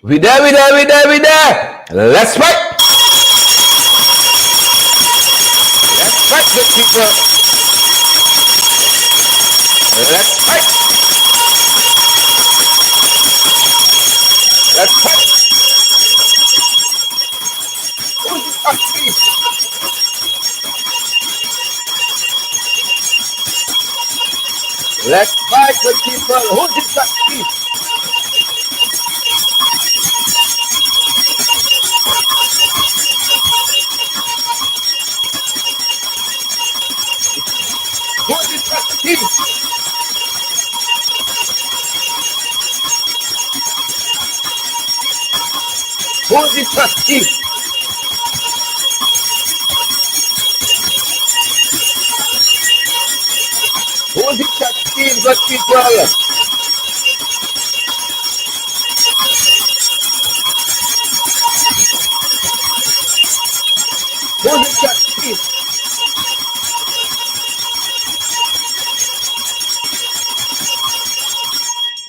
We there, we there, we there, we there. Let's fight. Let's fight, good people. Let's fight. Let's fight. Who's this country? Let's fight, good people. Who's this country? Who's this country? Who's this country? Who's this country, good people? Who's this country?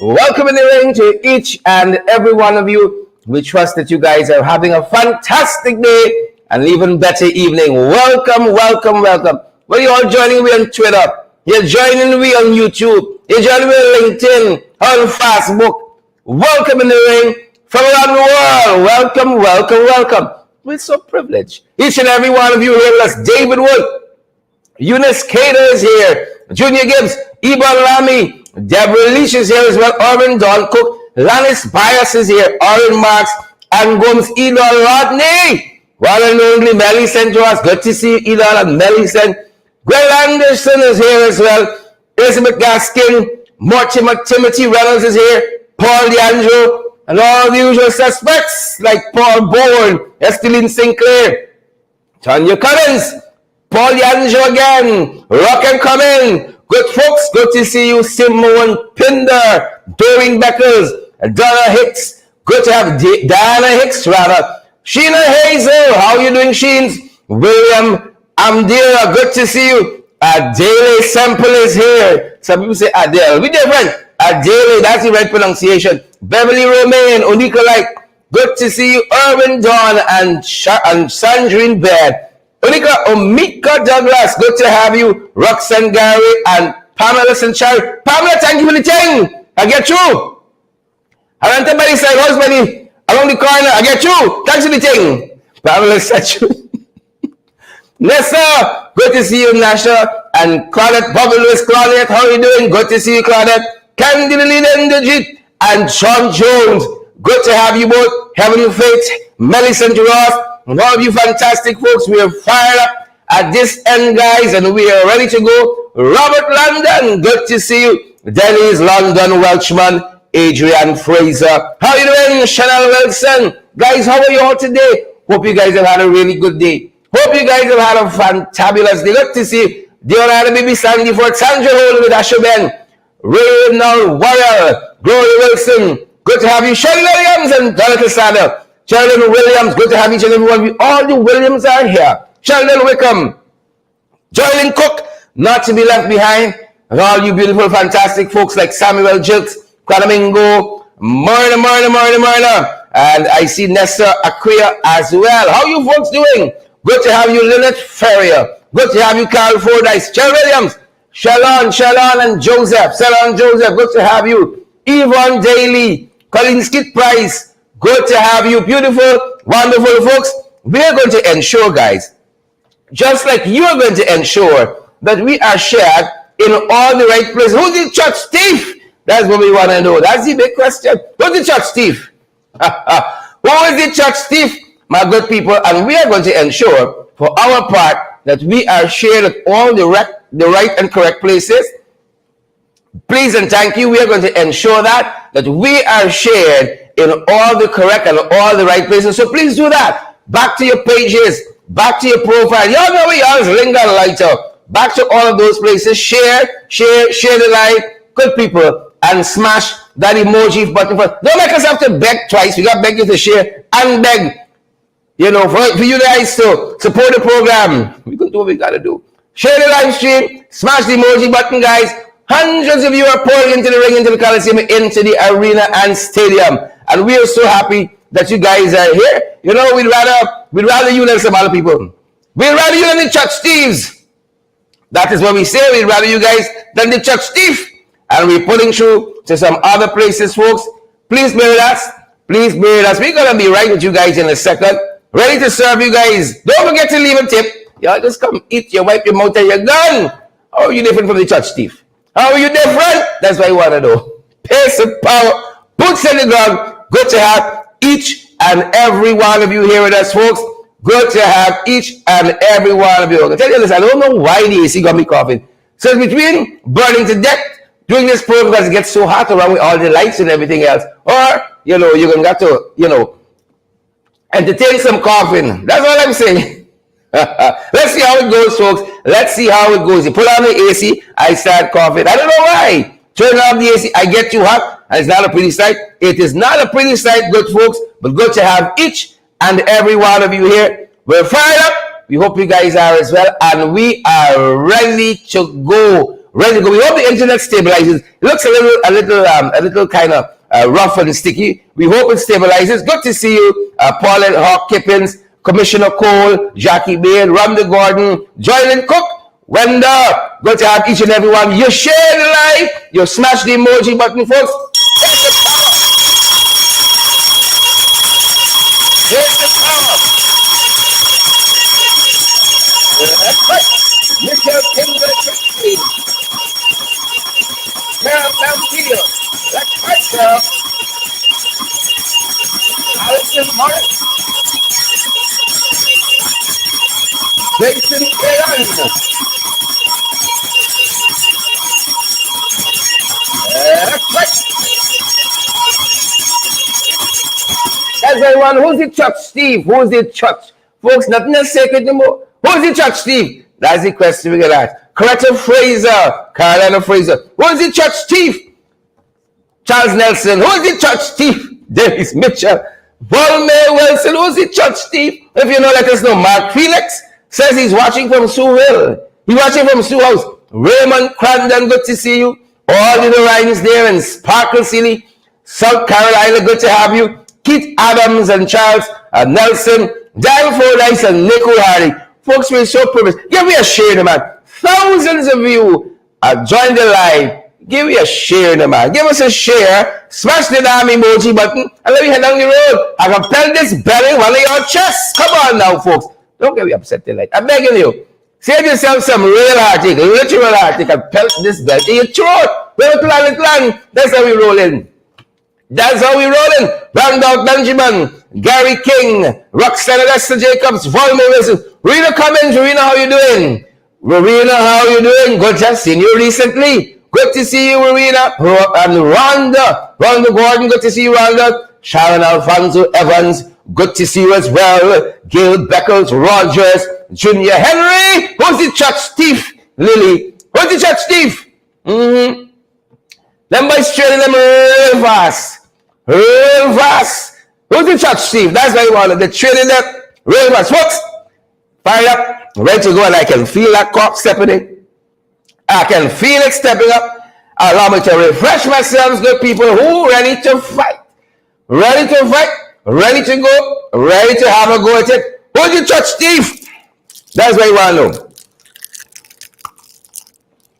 Welcome in the ring to each and every one of you. We trust that you guys are having a fantastic day and even better evening. Welcome, welcome, welcome. Well, you're all joining me on Twitter. You're joining me on YouTube. You're joining me on LinkedIn, on Facebook. Welcome in the ring from around the world. Welcome, welcome, welcome. We're so privileged. Each and every one of you here with us. David Wood, Eunice Cater is here. Junior Gibbs, Ebon Lamy, Deborah Leach is here as well. Urban Don Cook, Lannis Bias is here. Oren Marks, and Gomes, Elon Rodney. One and only Millicent to us. Good to see you, Elon and Millicent. Gwen Anderson is here as well. Elizabeth Gaskin, Mortimer Timothy Reynolds is here. Paul DeAngelo, and all the usual suspects like Paul Bourne, Esteline Sinclair, Tanya Cummins, Paul DeAngelo again, Rock and Cummins. Good folks, good to see you. Simone Pinder, Doreen Beckles, Donna Hicks. Good to have Diana Hicks, rather. Sheena Hazel, how are you doing, Sheens? William Amdira, good to see you. Adele Semple is here. Some people say Adele. We different. Adele, that's the right pronunciation. Beverly Romaine, Onika Light, good to see you. Irwin Dawn and Sandrine Baird. Omika Douglas, good to have you. Roxanne Gary and Pamela Sanchari. Pamela, thank you for the thing. I get you. I want somebody say, how's money? Around the corner, I get you. Thanks for the thing. Pamela Sanchari. Nessa, good to see you, Nasha. And Claudette, Bobby Lewis, Claudette, how are you doing? Good to see you, Claudette. Candy Legit and Sean Jones. Good to have you both. Heaven Faith, Millicent Ross. And all of you fantastic folks, we are fired up at this end, guys, and we are ready to go. Robert London, good to see you. Dennis London Welchman, Adrian Fraser. How are you doing, Chanel Wilson? Guys, how are you all today? Hope you guys have had a really good day. Hope you guys have had a fantabulous day. Good to see Deonada Baby Sandy Ford, Sandra Hole with Asher Ben, Reynald Warrior, Gloria Wilson. Good to have you, Shirley Williams and Donald Casada. Sheldon Williams, good to have each and every one of you. All the Williams are here. Sheldon Wickham, Joylyn Cook, not to be left behind. And all you beautiful, fantastic folks like Samuel Jilks, Quadamingo, Myrna. And I see Nessa Aquia as well. How you folks doing? Good to have you, Lynette Ferrier. Good to have you, Carl Fordyce, Chel Williams, Shalon and Joseph. Good to have you. Yvonne Daly, Colin Skid Price. Good to have you, beautiful, wonderful folks. We are going to ensure, guys, just like you are going to ensure that we are shared in all the right places. Who's the church thief? That's what we want to know. That's the big question. Who's the church thief? Who is the church thief, my good people? And we are going to ensure, for our part, that we are shared at all the right and correct places. Please and thank you. We are going to ensure that we are shared in all the correct and all the right places. So please do that. Back to your pages, back to your profile. Y'all know we always linger lighter. Back to all of those places. Share the light. Good people. And smash that emoji button. Don't make us have to beg twice. We got to beg you to share and beg. You know, for you guys to support the program. We can do what we got to do. Share the live stream. Smash the emoji button, guys. Hundreds of you are pouring into the ring, into the Coliseum, into the arena and stadium. and we are so happy that you guys are here. You know, we'd rather you than some other people. We'd rather you than the church thieves. That is what we say. We'd rather you guys than the church thief. And we're pulling through to some other places, folks. Please bear with us. Please bear with us. We're going to be right with you guys in a second. Ready to serve you guys. Don't forget to leave a tip. Y'all just come eat, you wipe your mouth and you're done. How are you different from the church thief? How are you different? That's what I want to know. Pace of power, boots on the ground. Good to have each and every one of you here with us, folks. Good to have each and every one of you. I'll tell you this, I don't know why the AC got me coughing. So it's between burning to death, doing this program because it gets so hot around with all the lights and everything else. Or, you know, you're going to have to, you know, entertain some coughing. That's all I'm saying. Let's see how it goes, folks. Let's see how it goes. You put on the AC, I start coughing. I don't know why. Turn off the AC, I get too hot, and it's not a pretty sight. It is not a pretty sight, good folks, but good to have each and every one of you here. We're fired up. We hope you guys are as well, and we are ready to go. Ready to go. We hope the internet stabilizes. It looks a little kind of rough and sticky. We hope it stabilizes. Good to see you, Paulette Hawk Kippins, Commissioner Cole, Jackie Bain, Ramda Gordon, Joylyn Cook, Wenda. Good to have each and every one. You share the live. You smash the emoji button, folks. Take the power. Take the power. That's right. Mr. Kimberly. Carol Belfield. That's right, Carol. Alison Morris. Jason Karan. That's right. That's everyone. Who's the church, Steve? Who's the church? Folks, nothing is sacred anymore. Who's the church, Steve? That's the question we get asked. Coretta Fraser. Carolina Fraser. Who's the church chief? Charles Nelson. Who's the church chief? Dennis Mitchell. Volmay Wilson. Who's the church chief? If you know, let us know. Mark Felix says he's watching from Sioux Hill. He's watching from Sioux House. Raymond Crandon, good to see you. All the Rhines there in Sparkle City, South Carolina, good to have you. Keith Adams and Charles Nelson, Dan Fordyce and Nico Hardy. Folks, we're so privileged. Give me a share, man. Thousands of you joined the live. Give me a share, man. Give us a share. Smash the damn emoji button and let me head down the road. I can pelt this belly one of your chests. Come on now, folks. Don't get me upset tonight. I'm begging you. Save yourself some real heartache, literal heartache, and pelt this belt in your throat. Well, plan. That's how we roll in. That's how we roll in. Randolph Benjamin, Gary King, Roxanne Lester Jacobs, Volmer Wilson. Rena Cummins, Rena, how you doing? Rowena, how you doing? Good to have seen you recently. Good to see you, Rowena. And Rhonda Gordon, good to see you, Rhonda. Sharon Alfonso Evans, good to see you as well. Gil Beckles, Rogers, Junior Henry. Who's the church thief? Lily. Who's the church thief? Them boys trading them real fast. Real fast. Who's the church thief? That's why you want it. They're trading them real fast. Folks, fired up, ready to go, and I can feel that clock stepping in. I can feel it stepping up. Allow me to refresh myself, good people who ready to fight. Ready to fight, ready to go, ready to have a go at it. Who's the church thief? That's what you want to know.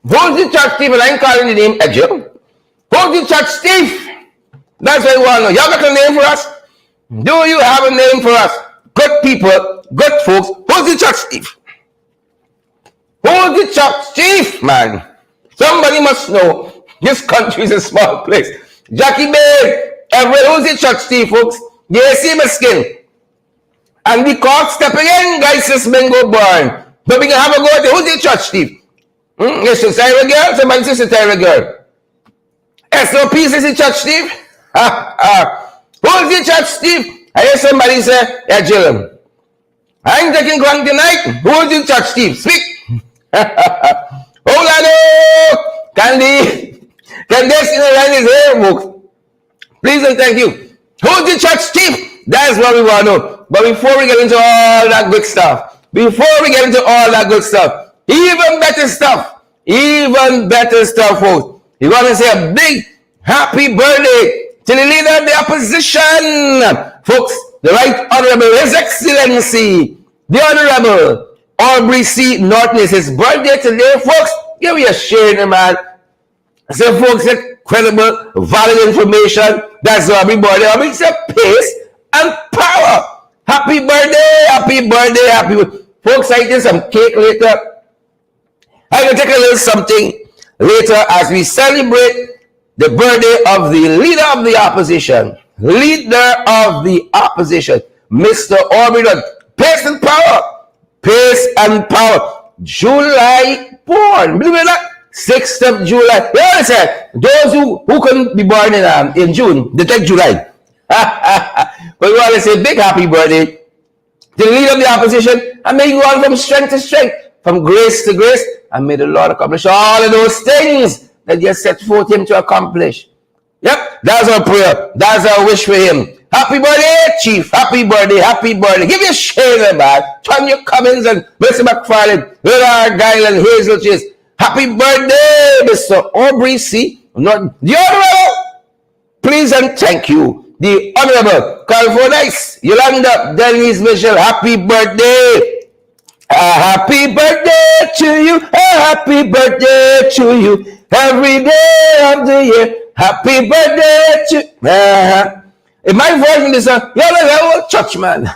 Who's the church thief? And I ain't calling the name Edgel. Who's the church thief? That's what you want to know. Y'all got a name for us? Do you have a name for us? Good people, good folks. Who's the church thief? Who's the church thief, man? Somebody must know. This country is a small place. Jackie Bain. Everett, who's the church thief, folks? You see my skin. And the court stepping in, guys, this bingo born. But we can have a go at it. Who's the church thief? Yes, it's Tyra girl. Somebody says it's Tyra girl. SOP is the church thief. Who's the church thief? I hear somebody say, yeah, Jill. I ain't taking ground tonight. Who's the church thief? Speak. Hold on. Candy. Candace in the line is here, folks. Please and thank you. Who's the church thief? That's what we want to know. But before we get into all that good stuff, even better stuff, folks, you want to say a big happy birthday to the leader of the opposition, folks, the Right Honorable His Excellency, the Honorable Aubrey C. Norton. Is his birthday today, folks. Give me a share, man. So, folks, incredible, valid information. That's everybody. I mean, it's a pace and power. Happy birthday, happy birthday, happy birthday. Folks, I get some cake later. I will take a little something later as we celebrate the birthday of the leader of the opposition. Leader of the opposition, Mr. Aubrey. Pace and power. Pace and power. July born. Believe it or not, 6th of July. You understand? Those who couldn't be born in June, they take July. But we want to say big happy birthday to the leader of the opposition, and may you go on from strength to strength, from grace to grace, and may the Lord accomplish all of those things that you set forth him to accomplish. Yep, that's our prayer. That's our wish for him. Happy birthday, Chief. Happy birthday, happy birthday. Give you a share, man. Tanya Cummins and Mr. McFarlane, Willard Guile and Hazel Chase. Happy birthday, Mr. Aubrey C. Not the Honorable. Please and thank you. The Honorable Calfordice, Yolanda Denise Michelle. Happy birthday. Happy birthday to you. Happy birthday to you. Every day of the year. Happy birthday to in my version is a church man.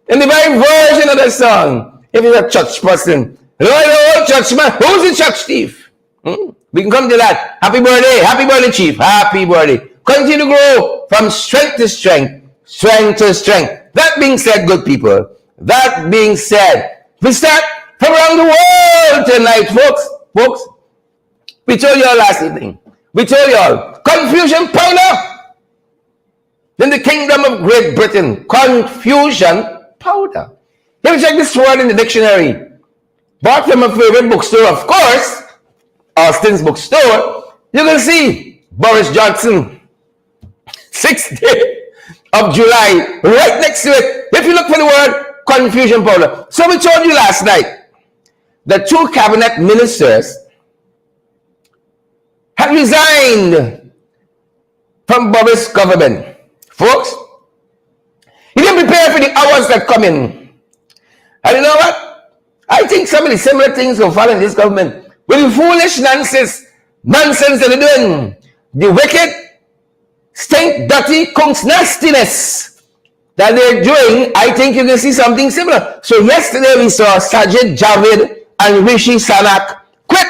In the my version of the song, if it's a church person, church man, who's the church thief? We can come to that. Happy birthday, Chief. Happy birthday. Continue to grow from strength to strength, strength to strength. That being said, good people, that being said, we start from around the world tonight, folks. We told you all last evening. We told you all, confusion powder. In the kingdom of Great Britain, confusion powder. Let me check this word in the dictionary. Bought from a favorite bookstore, of course, Austin's bookstore. You can see Boris Johnson, 6th day of July, right next to it. If you look for the word confusion powder. So we told you last night that 2 cabinet ministers had resigned from Boris' government. Folks, he didn't prepare for the hours that come in. And you know what? I think some of the similar things will follow in this government. With the foolish nonsense that they're doing. The wicked, stink, dirty, kunks, nastiness that they're doing, I think you can see something similar. So yesterday we saw Sajid Javid and Rishi Sunak quit.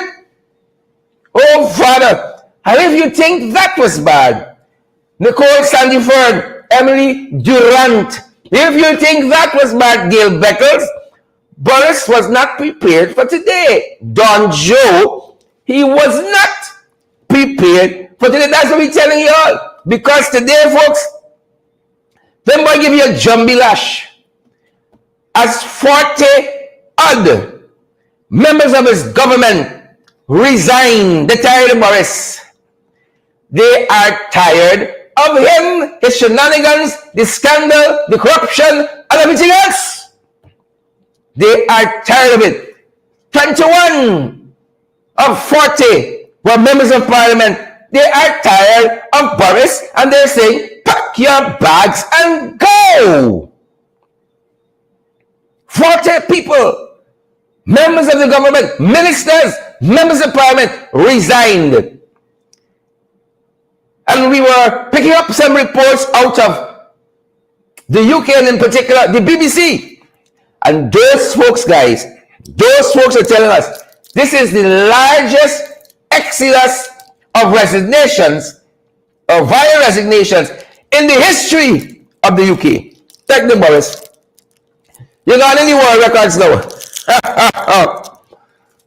Oh, Father. And if you think that was bad, Nicole Sandiford, Emily Durant. If you think that was bad, Gail Beckles, Boris was not prepared for today. Don Joe, he was not prepared for today. That's what we're telling you all. Because today, folks, them boy give you a jumbie lash. As 40 odd members of his government resigned, they're tired of Boris. They are tired of him, his shenanigans, the scandal, the corruption, and everything else. They are tired of it. 21 of 40 were members of parliament. They are tired of Boris, and they're saying, pack your bags and go. 40 people, members of the government, ministers, members of parliament, resigned. And we were picking up some reports out of the UK and in particular the BBC. And those folks, guys, those folks are telling us this is the largest exodus of resignations or via resignations in the history of the UK. Take the Boris. You got any world records now?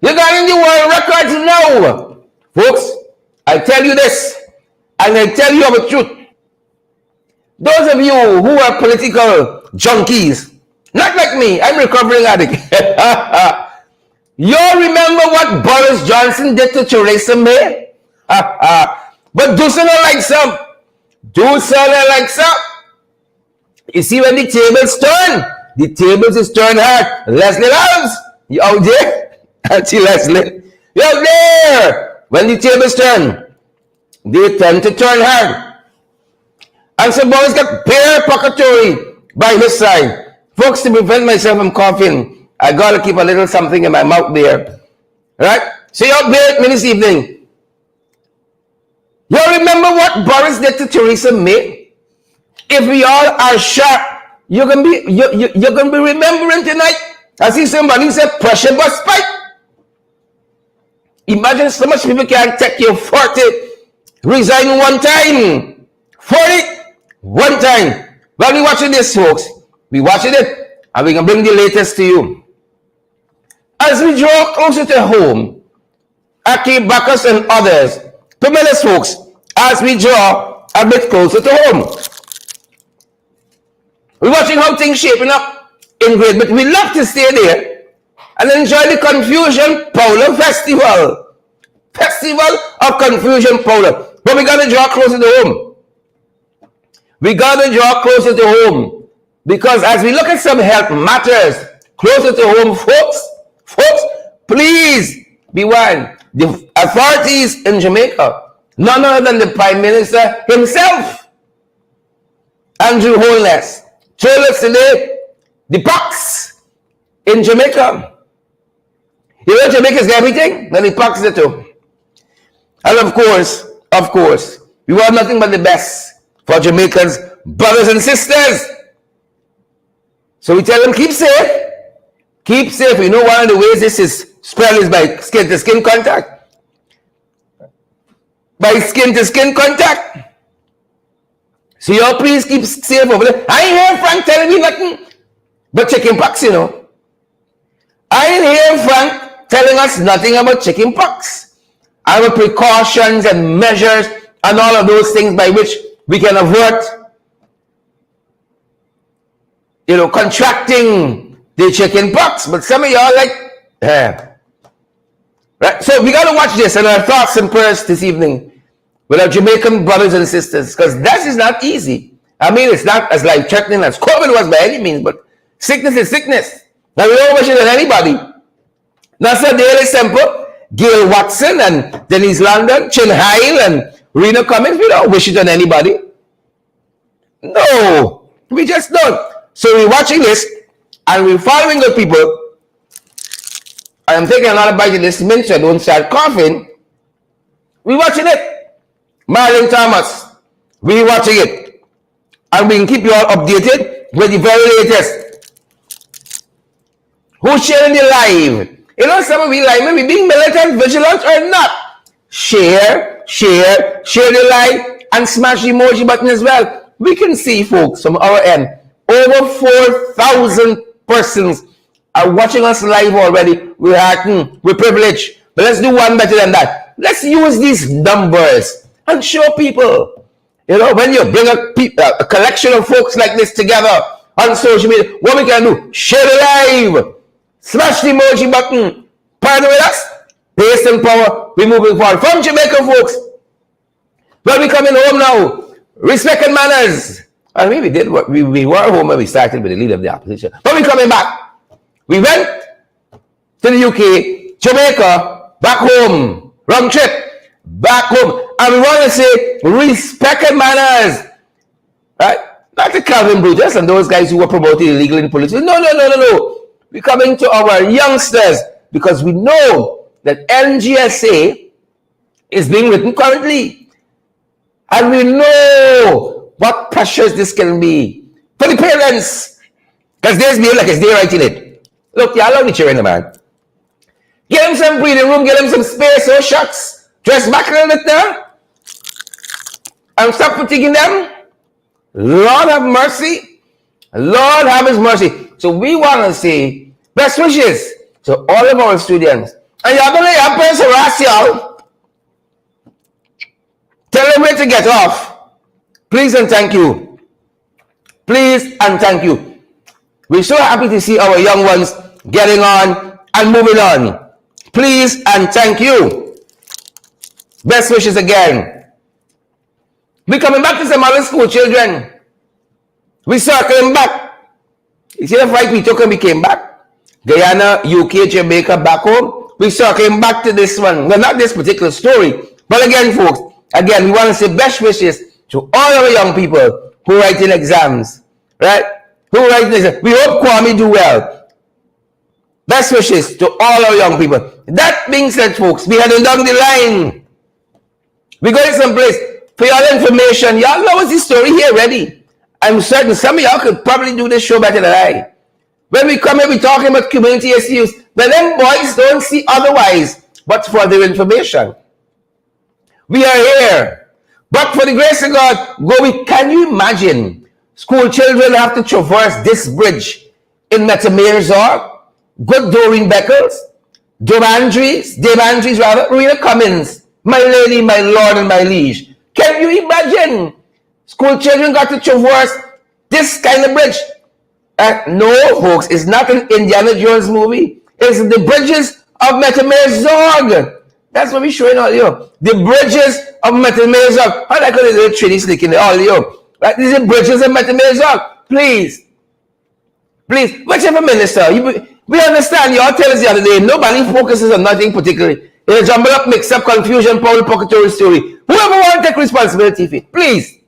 You got any world records now? Folks, I tell you this. And I tell you the truth. Those of you who are political junkies, not like me, I'm recovering addict. You remember what Boris Johnson did to Theresa May? But do so not like some. Do so not like some. You see when the tables is turned hard. Leslie Loves, you out there? Auntie Leslie, you out there? When the tables turn. they tend to turn hard. And so boys got bare pocketry by his side. Folks, to prevent myself from coughing, I gotta keep a little something in my mouth there. Right? So you bear me this evening. You remember what Boris did to Theresa May? If we all are sharp, you're gonna be remembering tonight. I see somebody said pressure bus spike. Imagine so much people can take you 40, resign one time. 40, one time. While we watching this, folks, we watching it, and we can bring the latest to you. As we draw closer to home, Aki, Bacchus, and others, permit us, folks, as we draw a bit closer to home. We're watching how things shaping up in Great Britain. We love to stay there and enjoy the Confusion Powder Festival. Festival of Confusion Powder. But we got to draw closer to home. We got to draw closer to home. Because as we look at some health matters closer to home, folks, please be warned. The authorities in Jamaica, none other than the Prime Minister himself, Andrew Holness, told us today, the pox in Jamaica. You know Jamaica's got everything, then the pox is it too. And of course, we want nothing but the best for Jamaicans, brothers and sisters. So we tell them, keep safe. Keep safe. You know one of the ways this is spread is by skin to skin contact. By skin to skin contact. So y'all please keep safe over there. I ain't hear Frank telling me nothing but chicken pox, you know. I ain't hear Frank telling us nothing about chicken pox. Our precautions and measures and all of those things by which we can avert, you know, contracting the chicken pox. But some of y'all like, right? So we got to watch this and our thoughts and prayers this evening with our Jamaican brothers and sisters, because that is not easy. I mean, it's not as life-threatening as COVID was by any means, but sickness is sickness. Now, we don't wish it on anybody. That's a daily simple. Gail Watson and Denise London, Chin Hyle and Rena Cummings, we don't wish it on anybody. No, we just don't. So we're watching this, and we're following the people. I am taking another bite of this mint so I don't start coughing. We're watching it. Marlon Thomas, we're watching it. And we can keep you all updated with the very latest. Who's sharing the live? You know, some of you live may be being militant, vigilant, or not. Share the live, and smash the emoji button as well. We can see, folks, from our end, over 4,000 persons are watching us live already. We're privileged. But let's do one better than that. Let's use these numbers and show people. You know, when you bring a collection of folks like this together on social media, what we can do, share the live, smash the emoji button, partner with us, pace and power, we're moving forward. From Jamaica, folks, well, we coming home now, respect and manners. I mean, we did what we were home when we started with the leader of the opposition, but we're coming back. We went to the UK, Jamaica, back home, wrong trip, back home. And we want to say respect and manners, right? Not to Calvin Brutus and those guys who were promoting illegal in politics. No. We're coming to our youngsters because we know that NGSA is being written currently. And we know what pressures this can be for the parents. Because theirs behave like it's they writing it. Look, y'all love the children, man. Give them some breathing room, give them some space, oh shucks. Dress back a little bit there. And stop fatiguing them. Lord have mercy. Lord have his mercy. So we want to say best wishes to all of our students. And y'all gonna have parents harass y'all. Tell them where to get off. Please and thank you. Please and thank you. We're so happy to see our young ones getting on and moving on. Please and thank you. Best wishes again. We're coming back to some other school children. We're circling back. You see the fight we took and we came back? Guyana, UK, Jamaica, back home. We're circling back to this one. Well, not this particular story. But again, folks, Again, we want to say best wishes to all our young people who write in exams, right? Who write in exams. We hope Kwame do well. Best wishes to all our young people. That being said, folks, we heading down the line. We're going someplace. For your information, y'all know what's the story here ready. I'm certain some of y'all could probably do this show better than I. When we come here, we're talking about community issues. But them boys don't see otherwise but for their information. We are here. But for the grace of God, can you imagine school children have to traverse this bridge in Metamerzor? Good Doreen Beckles, Devandries rather, Rena Cummins, my lady, my lord, and my liege. Can you imagine? School children got to traverse this kind of bridge. No, folks, it's not an Indiana Jones movie. It's the bridges of Metamerzor. That's what we're showing all you. The bridges of Metamerzor. How do I call it? Little Trinity slick in the all you. Right? These are bridges of Metamerzor. Please, whichever minister. We understand. You all tell us the other day, nobody focuses on nothing particularly. It's a jumble up, mix up, confusion, Paul Pocketory story. Whoever want to take responsibility for it, please,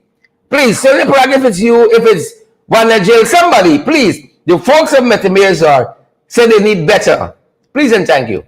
send the plug if it's you, if it's one that jail, somebody, please. The folks of Metamerzor say they need better. Please and thank you.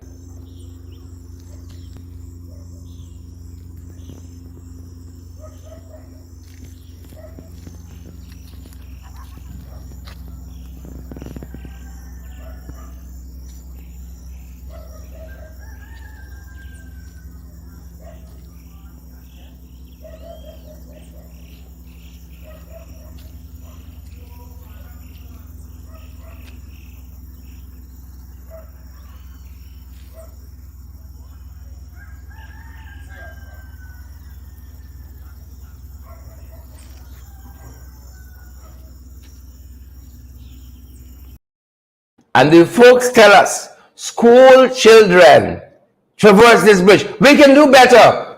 And the folks tell us, school children traverse this bridge. We can do better.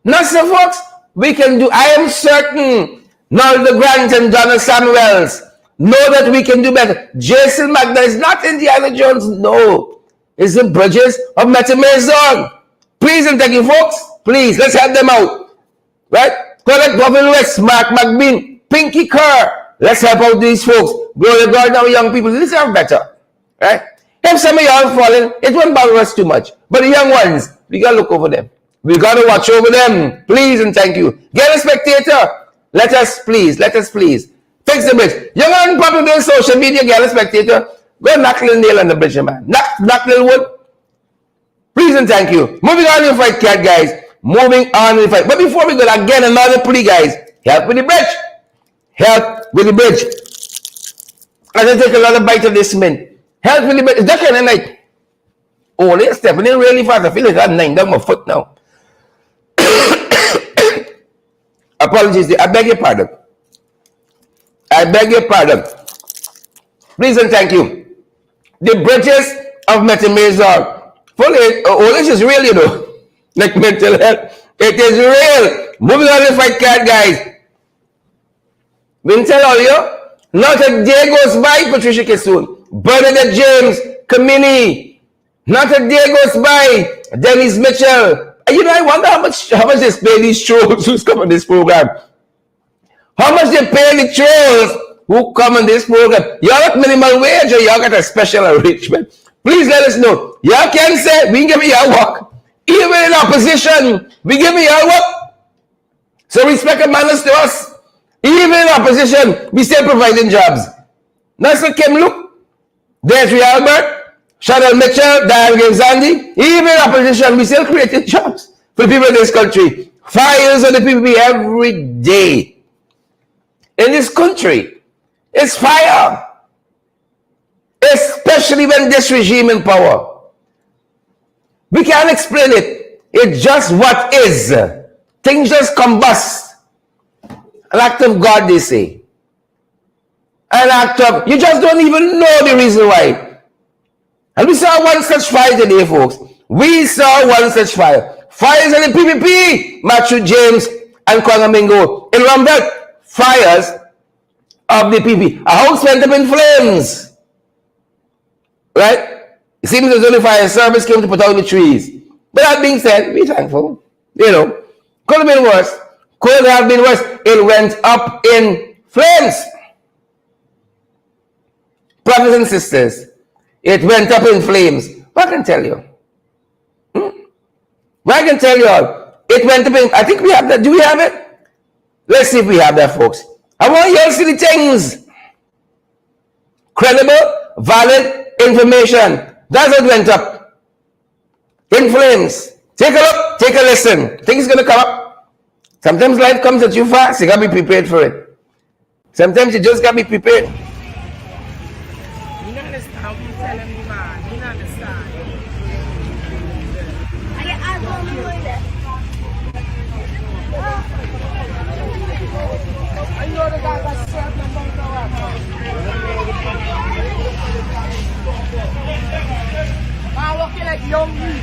Not so, folks. We can do. I am certain Nolde Grant and Donna Samuels know that we can do better. Jason Magna is not Indiana Jones. No. It's the bridges of Metamerzor. Please and thank you, folks. Please, let's help them out. Right? Collect Bobby West, Mark McBean, Pinky Kerr. Let's help out these folks. Glory to God, our young people deserve better. Right? If some of y'all falling, it won't bother us too much. But the young ones, we gotta look over them. We gotta watch over them. Please and thank you. Get a spectator. Let us please. Fix the bridge. Young and popular on social media, get a spectator. Go knock little nail on the bridge, man. Knock little wood. Please and thank you. Moving on in the fight, cat guys. Moving on in the fight. But before we go, again, another plea, guys. Help with the bridge. As I take another bite of this mint. Help with the bridge. It's that kind of like, oh, they're stepping in really fast. I feel like I'm 9 down my foot now. Apologies. I beg your pardon. Please and thank you. The bridges of Metamerzor. This is real, you know. Like mental health. It is real. Moving on this fight card, guys. We tell all you, not a day goes by, Patricia Kissoon. Bernadette James, Kamini. Not a day goes by. Dennis Mitchell. You know, I wonder how much they pay these trolls who's come on this program. How much they pay the trolls who come on this program. Y'all got minimal wage or y'all got a special arrangement? Please let us know. Y'all can say, we give you your work. Even in opposition, we give you your work. So respect and manners to us. Even in opposition, we still providing jobs. Nelson Kim, look. There's Albert. Chanel Mitchell, Diane Games Andy, even in opposition, we still creating jobs for people in this country. Fires on the PPP every day. In this country, it's fire. Especially when this regime in power. We can't explain it. It's just what is. Things just combust. An act of God, they say. An act of, you just don't even know the reason why. And we saw one such fire today, folks. We saw one such fire. Fires in the PPP. Matthew James and Kwangamingo. In Rumbek, fires of the PPP. A house went up in flames. Right? It seems as though the fire service came to put out the trees. But that being said, be thankful. You know, Could have been worse. Could have been worse. It went up in flames. Brothers and sisters, it went up in flames. What can I tell you? What I can tell you all, it went up in, I think we have that. Do we have it? Let's see if we have that, folks. I want you to see the things. Credible, valid information. That's what went up in flames. Take a look, take a listen. Things going to come up. Sometimes life comes at you fast. You got to be prepared for it. Sometimes you just got to be prepared. You don't understand how you telling me, man. You don't understand. I know the guy got served and don't know what. I'm walking like young me.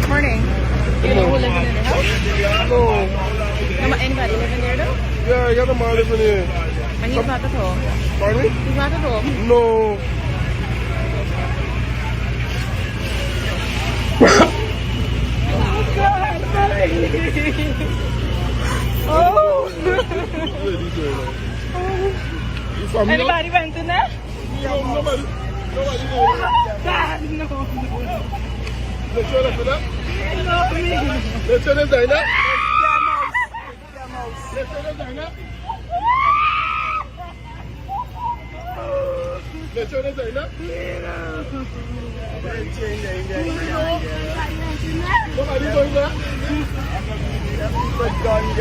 Morning. You know who living in the house? No. Anybody living there though? Yeah, I got a man living here. And he's not at home? Pardon me? He's not at home? No. Oh! Oh. Anybody went in there? No, nobody. Nobody there. God, no. Let's show that for that. No, me. Let's show them that. Mouse. Let's show them that. Let's show them that. Nobody going there.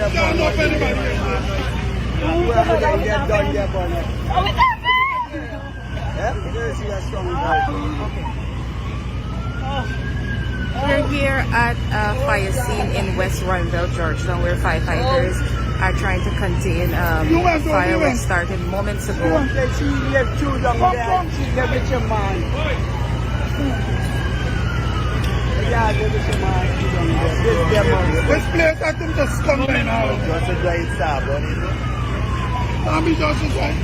Stand up, anybody. We're here at a fire scene in West Royalville, Georgetown, where firefighters are trying to contain fire which started moments ago. This place, I think just come by now. Just a dry star, but I'll be just a side.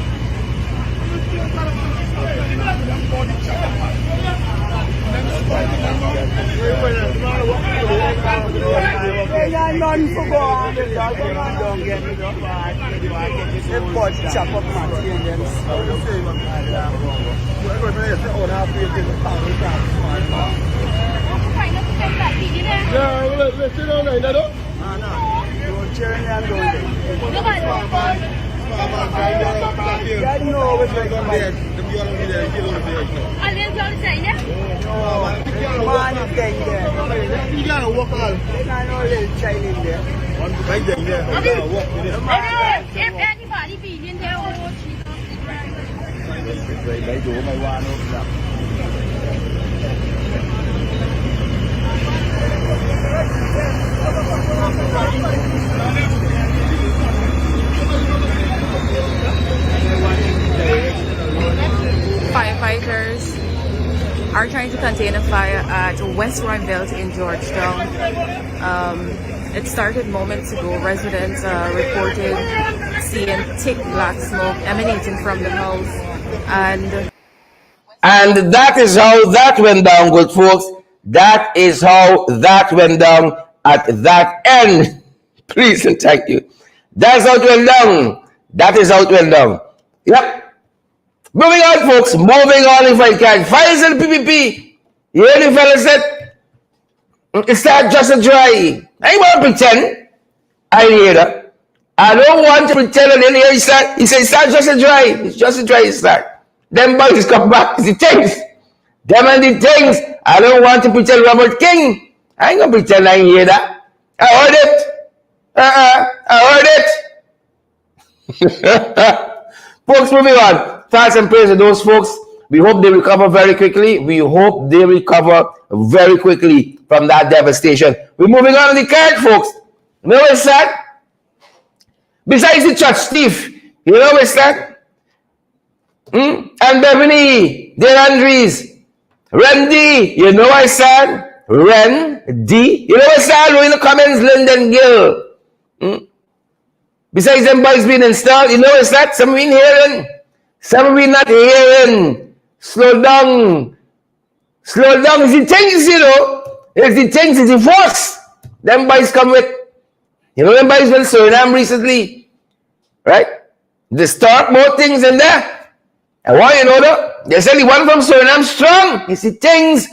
Yeah, let's sit down there, no? You gotta walk on. Right there, yeah. Walk with it. Firefighters are trying to contain a fire at West Royalville in Georgetown. It started moments ago. Residents reported seeing thick black smoke emanating from the house, and that is how that went down, good folks. That is how that went down at that end. Please and thank you. That's how it went down. That is how it went down. Yep. Moving on, folks. Moving on, if I can. Faisal PPP. You hear the fella said? It's not just a dry. I want to pretend. I hear that. I don't want to pretend. And then he said, it's not just a dry. It's just a dry. It's not. Them boys come back. It's the things. Them and the things. I don't want to pretend Robert King. I ain't going to pretend I hear that. I heard it. I heard it. Folks, moving on. Thanks and praise to those folks. We hope they recover very quickly. We hope they recover very quickly from that devastation. We're moving on to the card, folks. You know what's that? Besides the church, Steve, you know what's that? And Beverly, Dear Andres, Randy, you know I said? Randy, you know I said? In the comments, Lyndon Gill. Besides them boys being installed, you know I said? Some we hearing, some we not hearing. Slow down. Slow down. It's the things, you know. It's the things, it's the force. Them boys come with. You know them boys went Suriname recently. Right? They start more things in there. And why you know that? They say the one from Suriname strong. It's the things.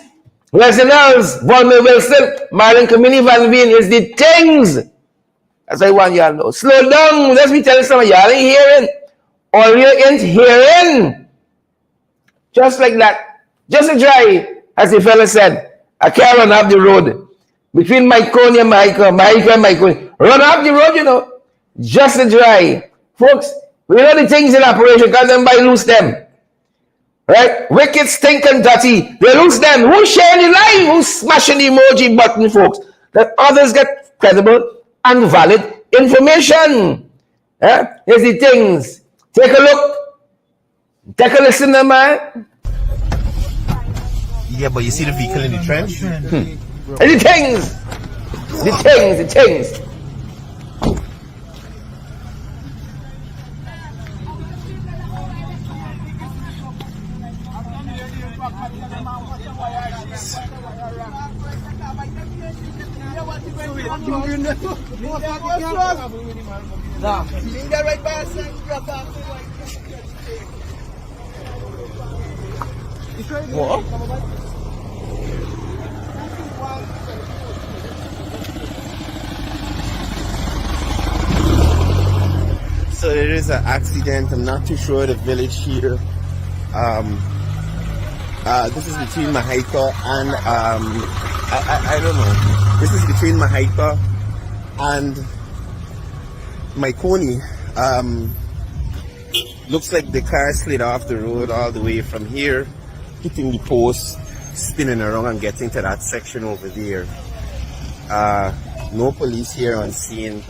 Wilson Ells, Volmer Wilson, Marlon Community Van Veen. It's the things. That's what I want y'all to know. Slow down. Let me tell you something. Y'all ain't hearing. All you ain't hearing. Just like that. Just a dry, as the fella said. I can't run up the road. Between Myconia and Myconia. Run up the road, you know. Just a dry. Folks, we know the things in operation because them by lose them. Right? Wicked, stinking, dirty. They lose them. Who's sharing the live? Who's smashing the emoji button, folks? That others get credible and valid information. Here's the things. Take a look. Take a listen, man. Yeah, but you see the vehicle in the trench? The things. The things. The things. What? So there is an accident. I'm not too sure the village here. This is between Mahaika and I don't know. This is between Mahaika and Myconi. Looks like the car slid off the road all the way from here, hitting the post, spinning around and getting to that section over there. No police here on scene.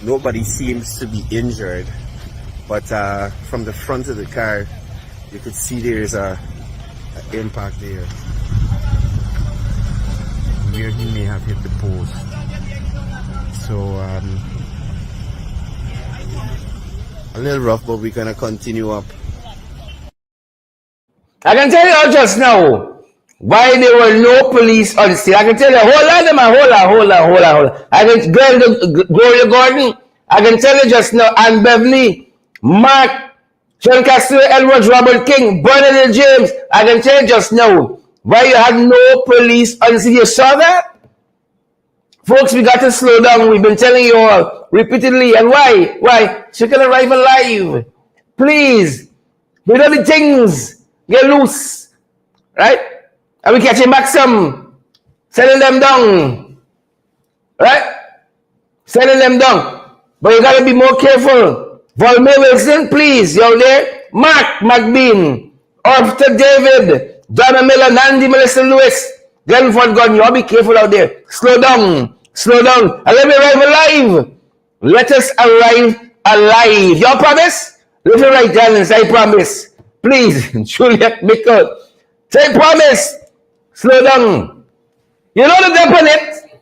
Nobody seems to be injured, but from the front of the car, you could see there's a impact there where he may have hit the post. So a little rough, but we're gonna continue up. I can tell you just now why there were no police on scene. I can tell you, hold on. I can Gloria Gordon. I can tell you just now, Ann Beverly, Mark, Sean Castro, Edwards, Robert King, Bernard James. I can tell you just now why you had no police on scene. You saw that? Folks, we got to slow down. We've been telling you all repeatedly. And why? Why? So you can arrive alive. Please. You know the things get loose. Right? And we catching back some. Sending them down. Right? Sending them down. But you got to be more careful. Volmer Wilson, please. You out there? Mark McBean. Arthur David. Donna Miller, Nandi, Melissa Lewis. Glenford Gordon. You all be careful out there. Slow down. Slow down. And let me arrive alive. Let us arrive alive. Y'all promise? Let me write down and say promise. Please. Juliet Mickle. Say promise. Slow down. You know the definite?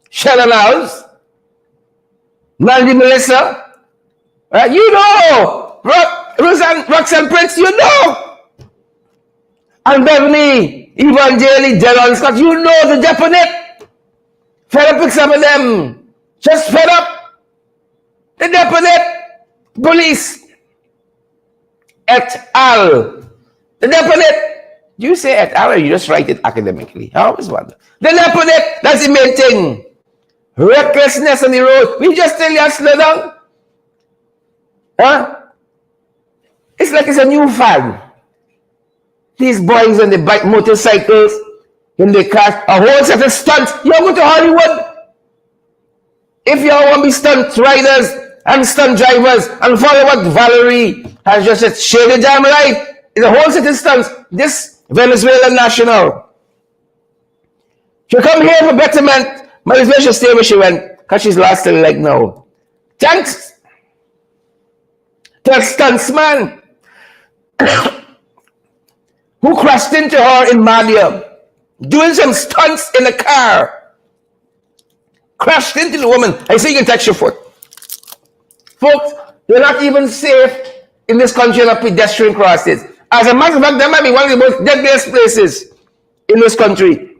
Shannon House. Nandi Melissa. Right? You know. Roxanne Prince, you know. And Beverly, Evangeline, Delon Scott, you know the definite. Fed up with some of them. Just fed up. The definite police et al. The definite. Do you say et al or you just write it academically? I always wonder. The definite, that's the main thing. Recklessness on the road. We just tell you slow down. Huh? It's like it's a new fad. These boys on the bike, motorcycles, in the cars, a whole set of stunts. You go to Hollywood. If you want to be stunt riders and stunt drivers and follow what Valerie has just said, share the damn right. It's a whole set of stunts. This Venezuelan national. She come here for betterment. Might as well she stay where she went because she's lost her leg now. Thanks to a stunts man. who crashed into her in Malia, doing some stunts in the car, crashed into the woman. I say you can touch your foot. Folks, you're not even safe in this country on pedestrian crosses. As a matter of fact, that might be one of the most deadliest places in this country.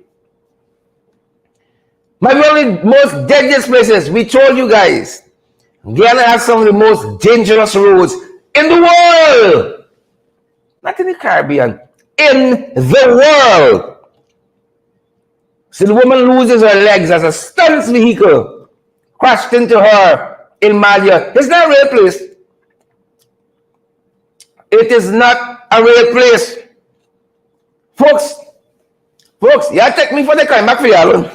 Might be one of the most deadliest places. We told you guys, Guyana has some of the most dangerous roads in the world. Not in the Caribbean, in the world. So the woman loses her legs as a stunt vehicle crashed into her in Malia. It's not a real place. It is not a real place. Folks, you take me for the crime back for you alone.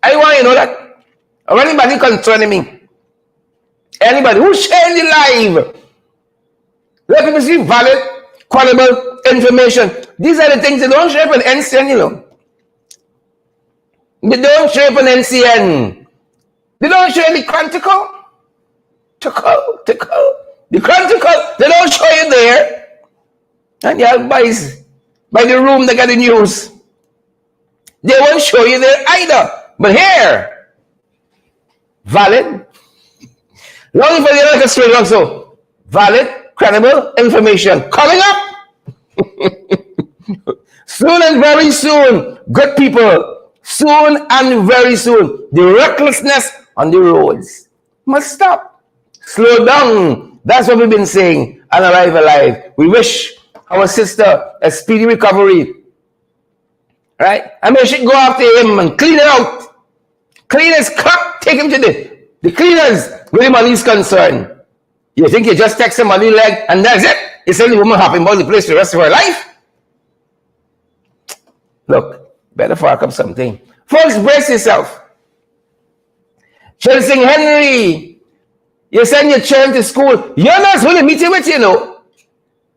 I want you to know that. Or anybody concerning me. Anybody who's sharing the live. Let people see valid, credible information. These are the things they don't share on NCN, you know. They don't share on NCN. They don't share the Chronicle. The Chronicle, they don't show you there. And you have boys by the room they got the news. They won't show you there either. But here, valid. Long for the other straight also. Valid, credible information. Coming up. Soon and very soon, good people. Soon and very soon, the recklessness on the roads must stop. Slow down. That's what we've been saying on Arrive Alive. We wish our sister a speedy recovery. Right? And we should go after him and clean it out. Clean his cup, take him to the cleaners where the money is concerned. You think you just text him money leg and that's it? You send the woman happy about the place for the rest of her life? Look, better fuck up something. Folks, brace yourself. Chelsea Henry, you send your children to school. You're not supposed to meet you with, you know.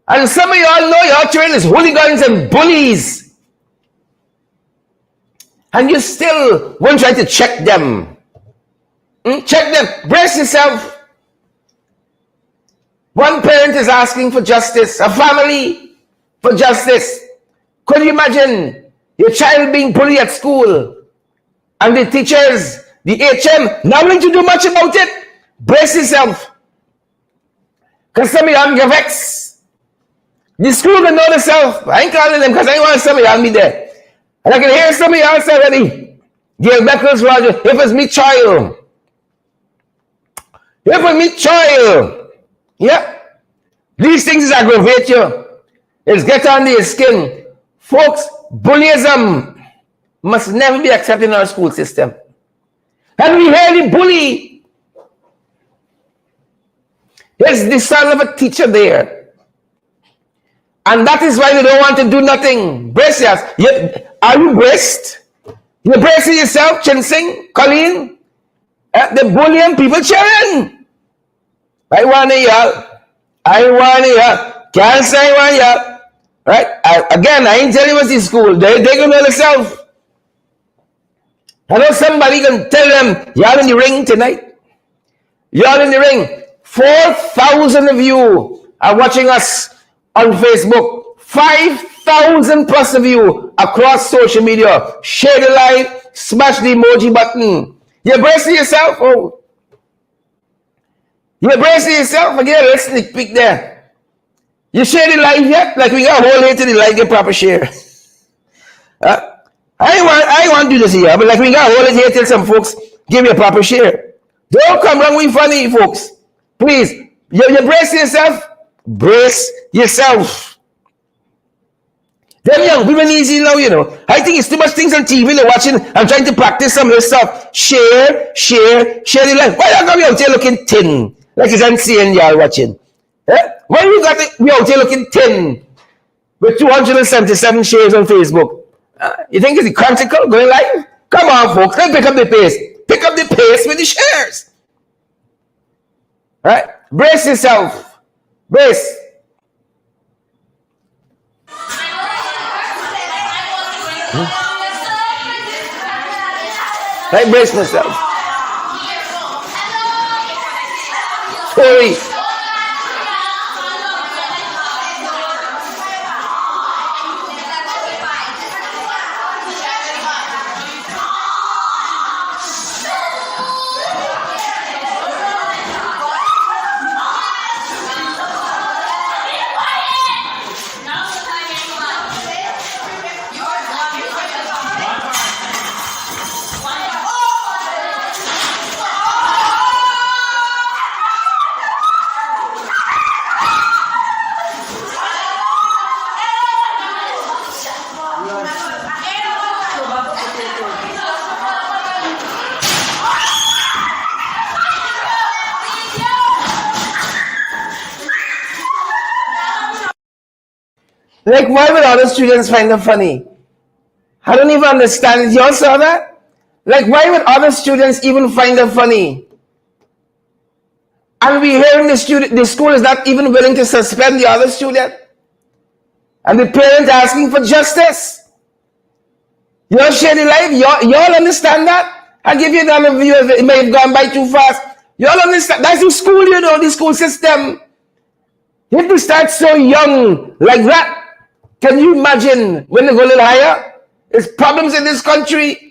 And some of y'all know your children is hooligans and bullies. And you still won't try to check them. Check them. Brace yourself. One parent is asking for justice. A family for justice. Could you imagine your child being bullied at school? And the teachers, the HM, not willing to do much about it? Brace yourself. Because some of y'all get vexed. The school can know themselves. I ain't calling them because I want some of y'all be there. And I can hear some of y'all say already, Gail Beckles, Roger, if it's me child. If it's me child. Yeah. These things aggravate you. It's get under your skin. Folks, bullyism must never be accepted in our school system. And we hear the bully. It's the son of a teacher there. And that is why they don't want to do nothing. Brace yourself. Are you braced? You're bracing yourself, Chinsing, Colleen? The bullying people cheering. I want to hear. Can't say I want to hear. Right? Again, I ain't telling you what's in school. They can know themselves. I know somebody can tell them, y'all in the ring tonight. Y'all in the ring. 4,000 of you are watching us on Facebook. 5,000 plus of you across social media. Share the live, smash the emoji button. You're bracing yourself? Oh. You're bracing yourself? Again, let's sneak peek there. You share the live yet? Like we got a whole way to the live, get proper share. I want to do this here, but like we got a whole way here till some folks give you a proper share. Don't come wrong with funny, folks. Please, you brace yourself? Brace yourself. Them young women easy now, you know. I think it's too much things on TV they're watching. I'm trying to practice some of this stuff. Share the life. Why you got me out here looking thin? Like it's NCN y'all watching. Why you got me out here looking thin? With 277 shares on Facebook. You think it's critical going live? Come on, folks. Let's pick up the pace. Pick up the pace with the shares. Right? Brace yourself. Brace. I brace myself. Sorry. Like, why would other students find it funny? I don't even understand it. You all saw that? Like, why would other students even find it funny? And we hearing the school is not even willing to suspend the other student. And the parent asking for justice. You all share the life? You all understand that? I give you another view of it. It may have gone by too fast. You all understand? That's the school, the school system. If we start so young like that, can you imagine when they go a little higher? There's problems in this country.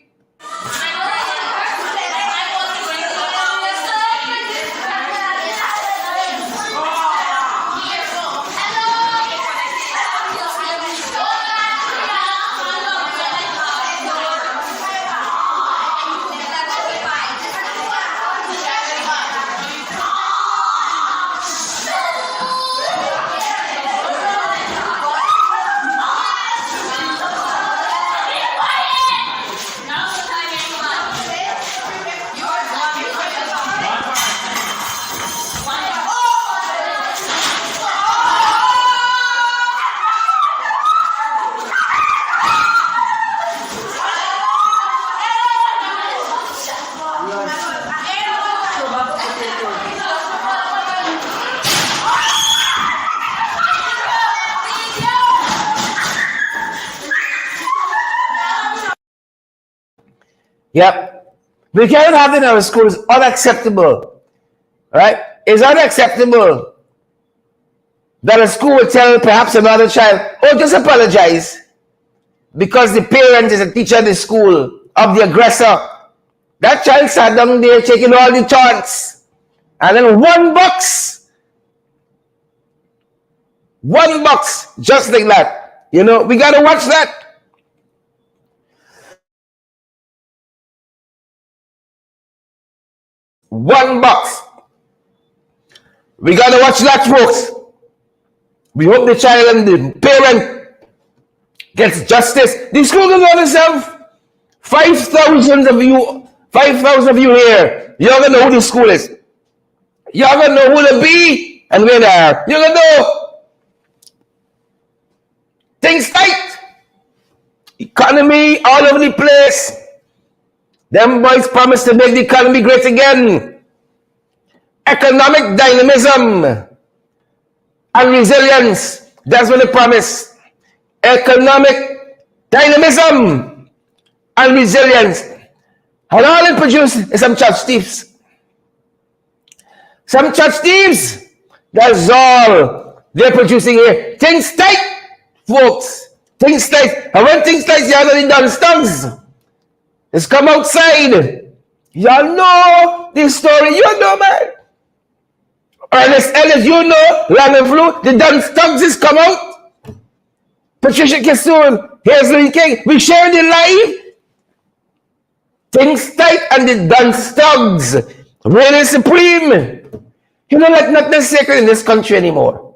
Yep. We cannot have it in our schools. Unacceptable. Right? It's unacceptable that a school would tell perhaps another child, oh, just apologize. Because the parent is a teacher in the school of the aggressor. That child sat down there taking all the taunts. And then $1. $1, just like that. We got to watch that. $1. We got to watch that, folks. We hope the child and the parent gets justice. The school can go themselves. 5,000 of you here. You're going to know who the school is. You're going to know who to be and where they are. You're going to know. Things tight. Economy all over the place. Them boys promise to make the economy great again. Economic dynamism and resilience. That's what they promise. Economic dynamism and resilience. And all it produces is some church thieves. Some church thieves. That's all they're producing here. Things tight, folks. Things tight. And when things tight, you already done stunts. It's come outside. Y'all know this story. You know, man. Ernest Ellis, Land and Flu. The Dun Stugs has come out. Patricia Kissoon, Hazelin King. We share the live. Things tight and the Dun Stugs reigning supreme. Like nothing is sacred in this country anymore.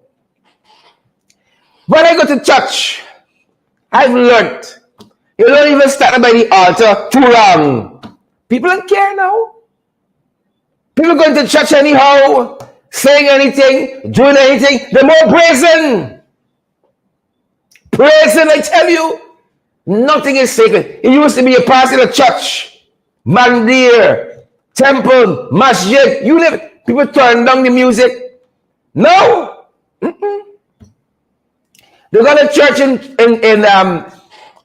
When I go to church, I've learned. You don't even start by the altar too long. People don't care now. People going to church anyhow, saying anything, doing anything. They're more brazen. Brazen, I tell you. Nothing is sacred. It used to be a part of the church. Mandir, temple, masjid. You live. People turn down the music. No. They got a church in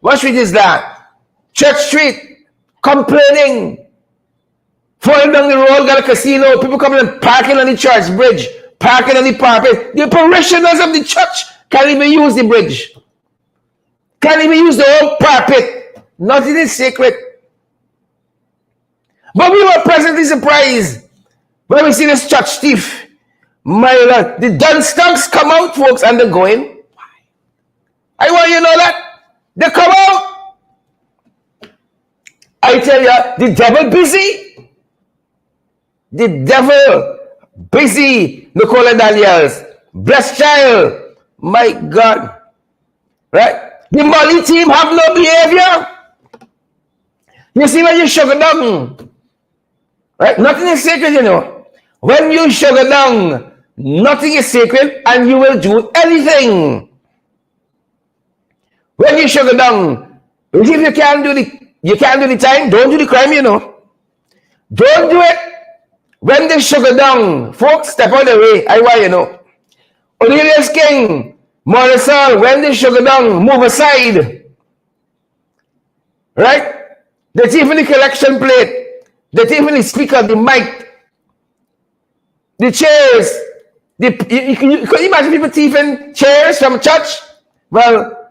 what street is that? Church Street. Complaining. Falling down the road, got a casino. People coming and parking on the church bridge. Parking on the parapet. The parishioners of the church can't even use the bridge. Can't even use the whole parapet. Nothing is sacred. But we were pleasantly surprised when we see this church thief. My Lord, the Dun Stugs come out, folks, and they're going. I want you to know that. They come out. I tell you, the devil busy. The devil busy. Nicola Daniels. Blessed child. My God. Right? The Molly team have no behavior. You see when you sugar down. Right? Nothing is sacred, When you sugar down, nothing is sacred and you will do anything. When you sugar down, if you can't do the time, don't do the crime, you know. Don't do it. When they sugar down, folks, step out the way. I want you know. Olivia's King, Marisol, when they sugar down, move aside. Right? The thief in the collection plate, the thief in the speaker, the mic, the chairs. You could imagine people thieving chairs from church? Well,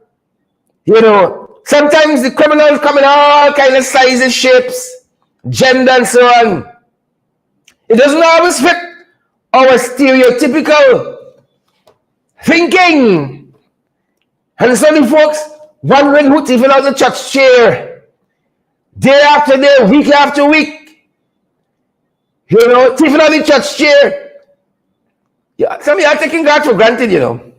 you know, sometimes the criminals come in all kind of sizes, shapes, gender, and so on. It doesn't always fit our stereotypical thinking. And so the folks wondering who thieving out the church chair, day after day, week after week. You know, thieving out the church chair. Yeah, some of you are taking God for granted, you know.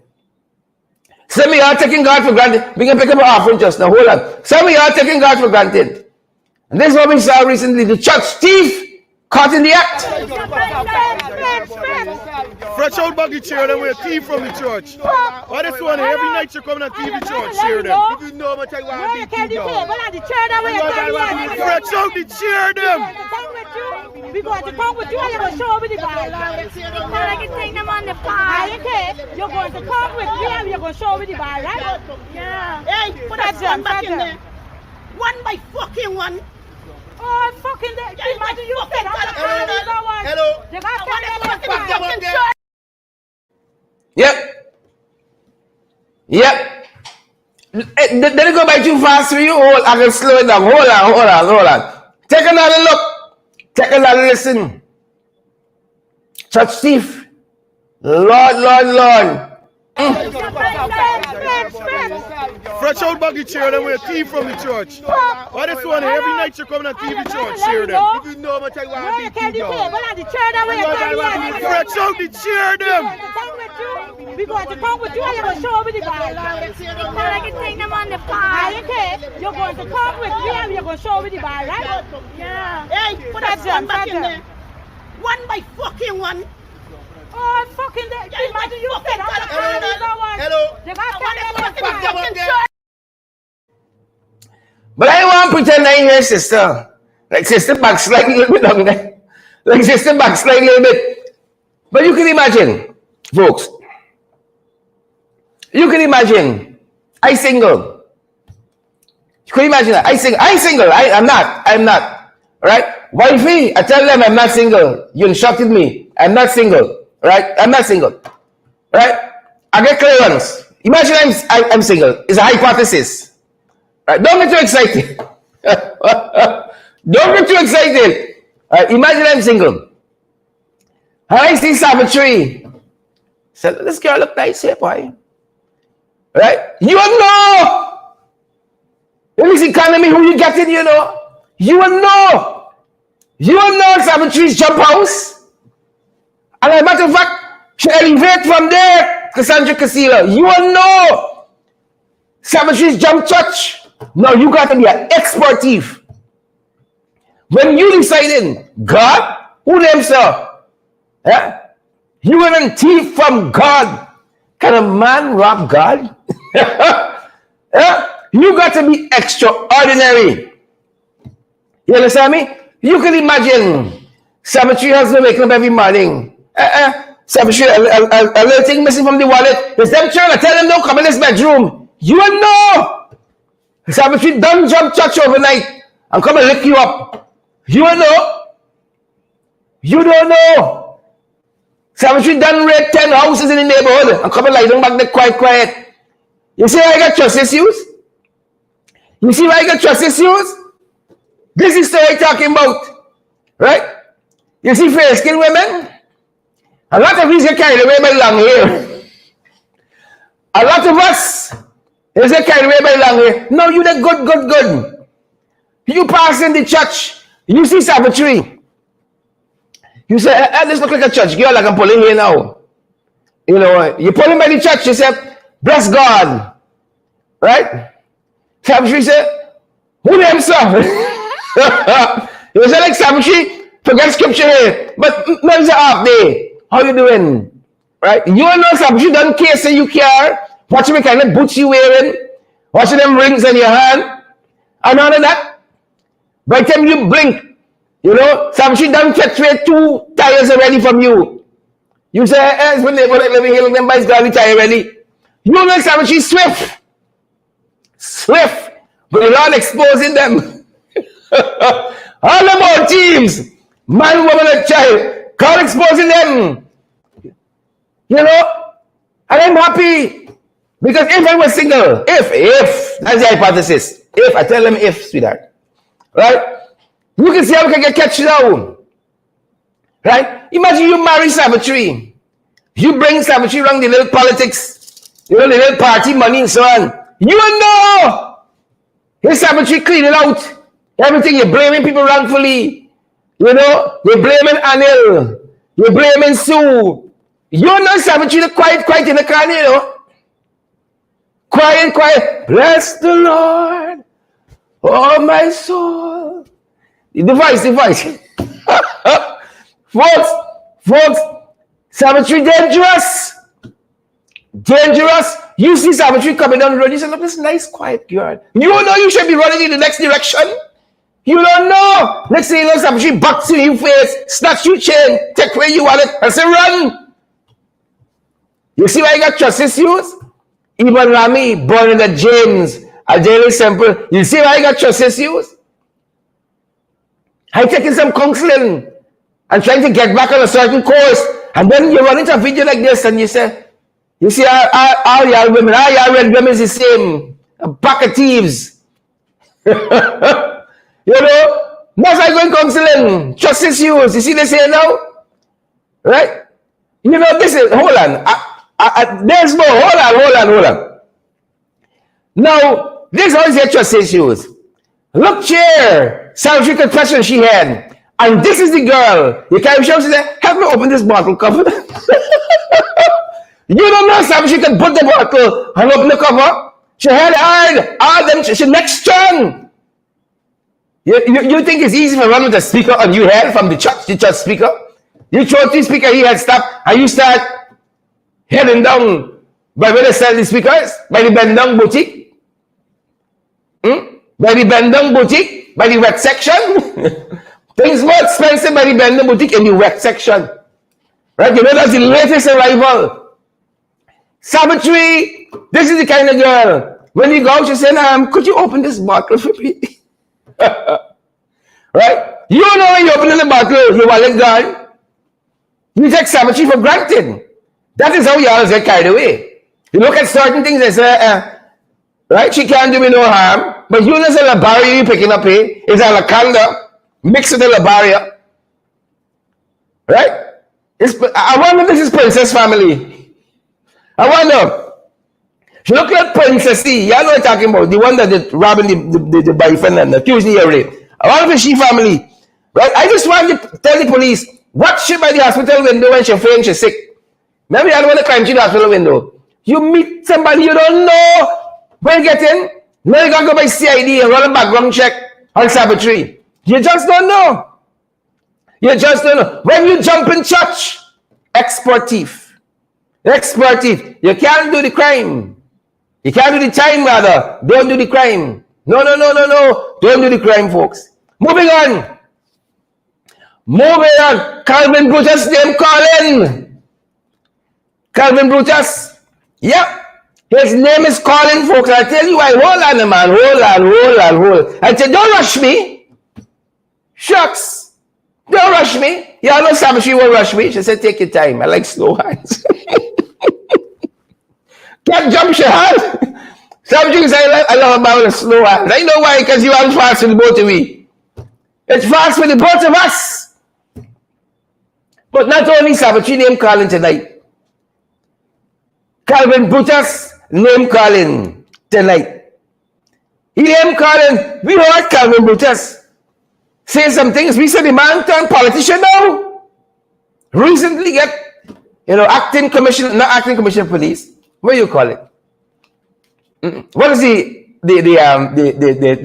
Some of you are taking God for granted. We can pick up an offering just now. Hold on. Some of you are taking God for granted. And this is what we saw recently. The church thief caught in the act. Fresh out baggy chair, then we're thief from the church. Why this one? Every night you come and thief the church, share them. If you know what I want to be fresh out the chair, them. We're going to come with you and you're going to show me the Bible. I can take them on the fire. Okay, you're going to come with me and you're going to show me the Bible, right? Yeah. Hey, put that one back in there. One by fucking one. Oh, fucking there. Imagine you said that. Hello. You got to fire. Yep. Yep. Did it go by too fast for you? Hold, I can slow it down. Hold on. Take another look. Take another listen. Church thief. Lord. Fresh out baggy chair, then we're thief from the church. Why this one? Every night you come and thief the church, share them. If you know what I want to be fresh out the chair, them. We're going to come with you and you're going to show me the Bible. I can take them on the fire. Okay, you're going to come with me and you're going to show me the Bible, right? Yeah. Hey, put that one back in there. One by fucking one. Oh, fucking there. Imagine you said that. Hello. You got to fire. But I want to pretend I hear sister. Like sister backslide a little bit down there. Like sister backslide a little bit. But you can imagine, folks. You can imagine, I single. You can imagine that. I single. I'm not. Right? Wifey, I tell them I'm not single. You instructed me. I'm not single. Right? I'm not single. Right? I get clearance. Imagine I'm single. It's a hypothesis. Right? Don't get too excited. Don't get too excited. Right? Imagine I'm single. And I see savagery. So this girl look nice here, boy. Right? You will know. In this economy, who you getting, you know. You will know. You will know savagery's jump house. And as a matter of fact, she elevate from there, Cassandra Casilla. You will know savagery's jump church. Now you got to be an expert thief. When you deciding, God, who them, sir? Yeah? You will thief from God. Can a man rob God? Yeah? You got to be extraordinary. You understand me? You can imagine cemetery husband waking up every morning. Cemetery, a little thing missing from the wallet. It's them trying to tell them don't come in this bedroom. You will know. Cemetery done jump church overnight and come and lick you up. You will know. You don't know. Cemetery done raid 10 houses in the neighborhood and come and lie down back there quiet. You see why I got trust issues? You see why I got trust issues? This is the story I'm talking about. Right? You see fair-skinned women? A lot of us get carried away by long hair. A lot of us get carried away by long hair. No, you the good. You pass in the church. You see savagery. You say, this look like a church girl, like I'm pulling here now. You know, you pull him by the church, you say, bless God. Right? Savagery say, who them, sir? You say like savagery, forget scripture here. But men's a half day. How you doing? Right? You know savagery don't care, say you care. Watch me kind of boots you wearing. watching them rings on your hand, and all of that. By the time you blink, you know, Savitri done fetch away 2 tires already from you. You say, hey, when they living here, them boys got the tire ready. You know Savitri swift. Swift. But the Lord exposing them. All about teams, man, woman, and child, God exposing them. You know, and I'm happy because if I was single, if that's the hypothesis. If I tell them if, sweetheart, right? You can see how we can get catch now, right? Imagine you marry Savitri, you bring Savitri around the little politics, you know, the little party money and so on. You know, his Savitri clean it out. Everything you're blaming people wrongfully. You know, you're blaming Anil. You're blaming Sue. You're not Savitri, the quiet in the corner, you know. Quiet. Bless the Lord, oh my soul. The voice. folks, Savitri dangerous. You see Savitri coming down the road, you say, look, this nice, quiet girl. You know you should be running in the next direction. You don't know. Next thing you know, Savitri bucks in your face, snatch your chain, take away your wallet, and say, run. You see why you got trust issues? Even Rami, born in the James, a daily simple. You see why you got trust issues? I taking some counseling and trying to get back on a certain course, and then you run into a video like this and you say, you see all y'all women, all y'all red women is the same, a pack of thieves. You know, most I going counseling, trust issues. You see they say now? Right? You know, this is, hold on. There's more, hold on. Now, this always your trust issues. Look here, Savitri confession she had. And this is the girl. You can't show, she said, help me open this bottle cover. You don't know Savitri can put the bottle and open the cover. She had all them, she next strong. You think it's easy for run with a speaker on your head from the church speaker? You throw the speaker, he had stop, and you start heading down by where they sell the speakers, by the Bendong boutique. By the Bendong boutique, by the wet section. Things more expensive by the Bendong boutique in the wet section. Right? You know that's the latest arrival. Savitri, this is the kind of girl. When you go out, you say, could you open this bottle for me? Right? You know when you open the bottle, your wallet gone. You take Savitri for granted. That is how you always get carried away. You look at certain things and say, right, she can't do me no harm. But you know the labaria you're picking up here is a lacanda mixed with the labaria. Right? I wonder if this is princess family. I wonder. She look like princessy. Y'all know what I'm talking about. The one that is robbing the boyfriend and accusing her of rape. I wonder if she family. Right? I just want to tell the police, watch her by the hospital window when she faint, she's sick. Maybe I don't want to climb through the hospital window. You meet somebody you don't know. When you get in, now you got to go by CID and run a background check on Savitri. You just don't know. When you jump in church, expert thief. You can't do the crime. You can't do the time, rather. Don't do the crime. No. Don't do the crime, folks. Moving on. Calvin Brutus, name calling. Calvin Brutus. Yep. His name is Colin, folks. I tell you why. Hold on, man. Hold on. I said, don't rush me. Shucks. Don't rush me. Y'all know Savitri won't rush me. She said, take your time. I like slow hands. Can't jump your hand. Savitri said, I love about the slow hands. I know why, because you aren't fast for the both of we. It's fast for the both of us. But not only Savitri name calling tonight. Calvin Brutus name calling tonight. He name calling. We heard Calvin Brutus say some things. We said the man turned politician now. Recently get, acting commissioner, not acting commissioner of police. What do you call it? What is the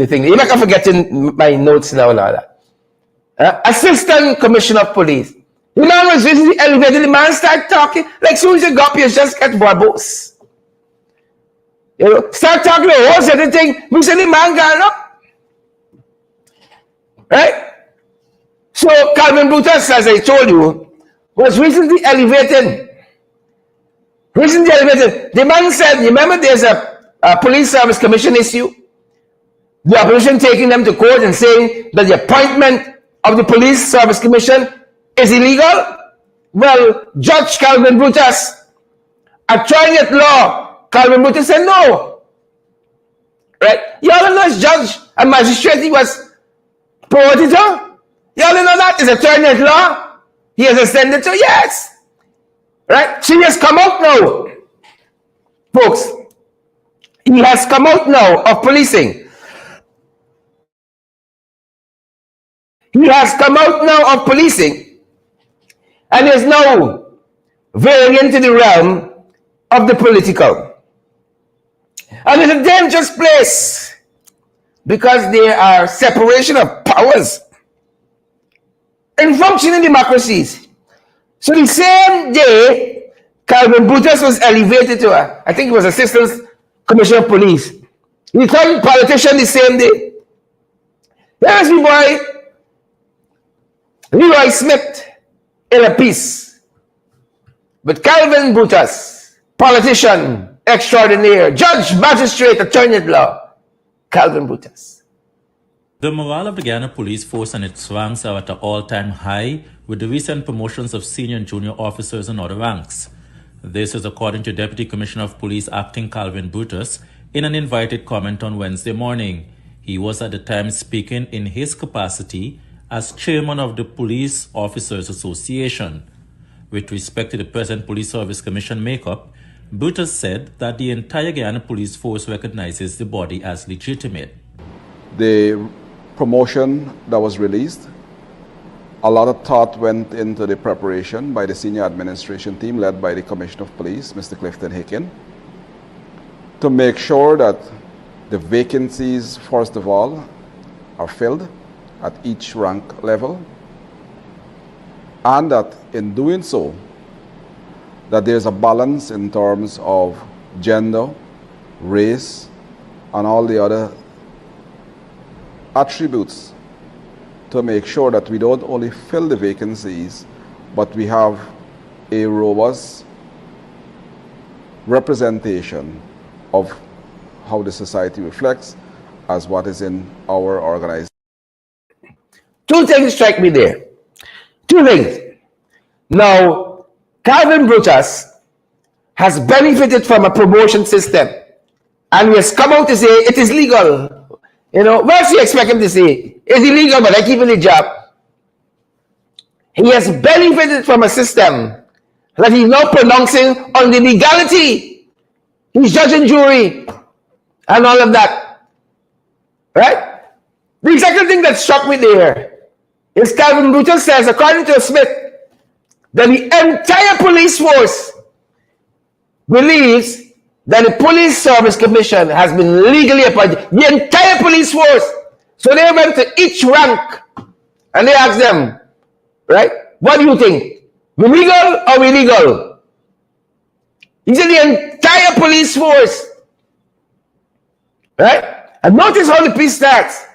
thing? You're not forgetting my notes now and all that. Assistant commissioner of police. You know, when the elevator, the man start talking. Like soon as you go up, you just get verbose. You know, start talking the whole set of thing. We say the man gone up. Right? So Calvin Brutus, as I told you, was recently elevated. Recently elevated. The man said, you remember there's a police service commission issue? The opposition taking them to court and saying that the appointment of the police service commission is illegal? Well, Judge Calvin Brutus, attorney at law, Calvin Brutus said no. Right? You all know as judge and magistrate, he was promoted to. You all know that? He's attorney at law. He has ascended to, yes. Right? She has come out now. Folks, he has come out now of policing. He has come out now of policing and is now veering into the realm of the political. And it's a dangerous place because there are separation of powers in functioning democracies. So the same day, Calvin Brutus was elevated to I think it was Assistant Commissioner of Police. He turned politician the same day. There's the boy Leroy Smith in a piece. But Calvin Brutus, politician extraordinaire, judge, magistrate, attorney at law, Calvin Brutus. The morale of the Guyana Police Force and its ranks are at an all-time high with the recent promotions of senior and junior officers in other ranks. This is according to Deputy Commissioner of Police Acting Calvin Brutus in an invited comment on Wednesday morning. He was at the time speaking in his capacity as chairman of the Police Officers Association. With respect to the present Police Service Commission makeup, Brutus said that the entire Guyana Police Force recognizes the body as legitimate. The promotion that was released, a lot of thought went into the preparation by the senior administration team led by the Commissioner of Police, Mr. Clifton Hicken, to make sure that the vacancies, first of all, are filled at each rank level, and that in doing so, that there's a balance in terms of gender, race, and all the other attributes to make sure that we don't only fill the vacancies, but we have a robust representation of how the society reflects as what is in our organization. Two things strike me there. Two things. Now, Calvin Brutus has benefited from a promotion system and he has come out to say it is legal. You know, what do you expect him to say? It's illegal, but I keep in the job. He has benefited from a system that he's now pronouncing on the legality. He's judge and jury and all of that. Right? The second thing that struck me there is Calvin Brutus says, according to Smith, that the entire police force believes that the Police Service Commission has been legally appointed. The entire police force. So they went to each rank and they asked them, right, what do you think? We legal or illegal? He said the entire police force. Right? And notice how the piece starts.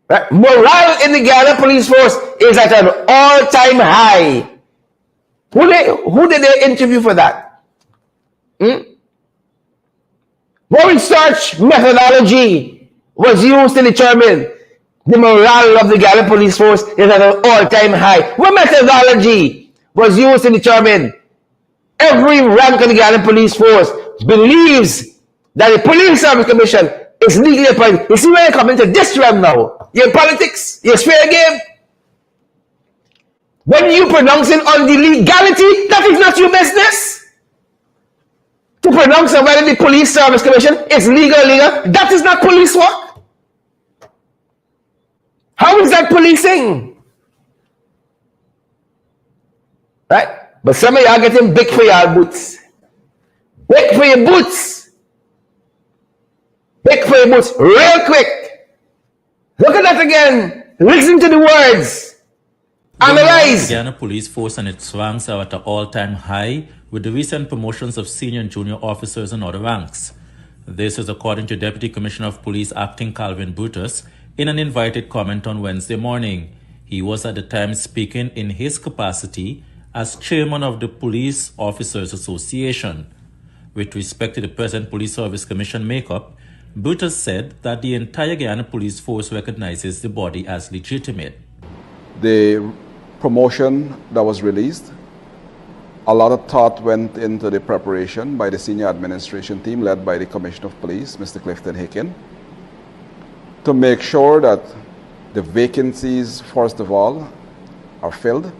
Right? Morale in the Guyana Police Force is at an all-time high. Who did they interview for that? What research methodology was used to determine the morale of the Guyana Police Force is at an all-time high? What methodology was used to determine every rank of the Guyana Police Force believes that the Police Service Commission is legally appointed? You see where you come into this realm now? You're in politics, you're fair game. When you pronouncing on the legality, that is not your business. To pronounce on whether the Police Service Commission is legal or illegal, that is not police work. How is that policing? Right? But some of y'all getting big for your boots. Big for your boots. Big for your boots. Real quick. Look at that again. Listen to the words. Analyze. The Guyana Police Force and its ranks are at an all-time high with the recent promotions of senior and junior officers in other ranks. This is according to Deputy Commissioner of Police Acting Calvin Brutus in an invited comment on Wednesday morning. He was at the time speaking in his capacity as chairman of the Police Officers Association. With respect to the present Police Service Commission makeup, Brutus said that the entire Guyana Police Force recognizes the body as legitimate. The promotion that was released, a lot of thought went into the preparation by the senior administration team led by the Commissioner of Police, Mr. Clifton Hicken, to make sure that the vacancies, first of all, are filled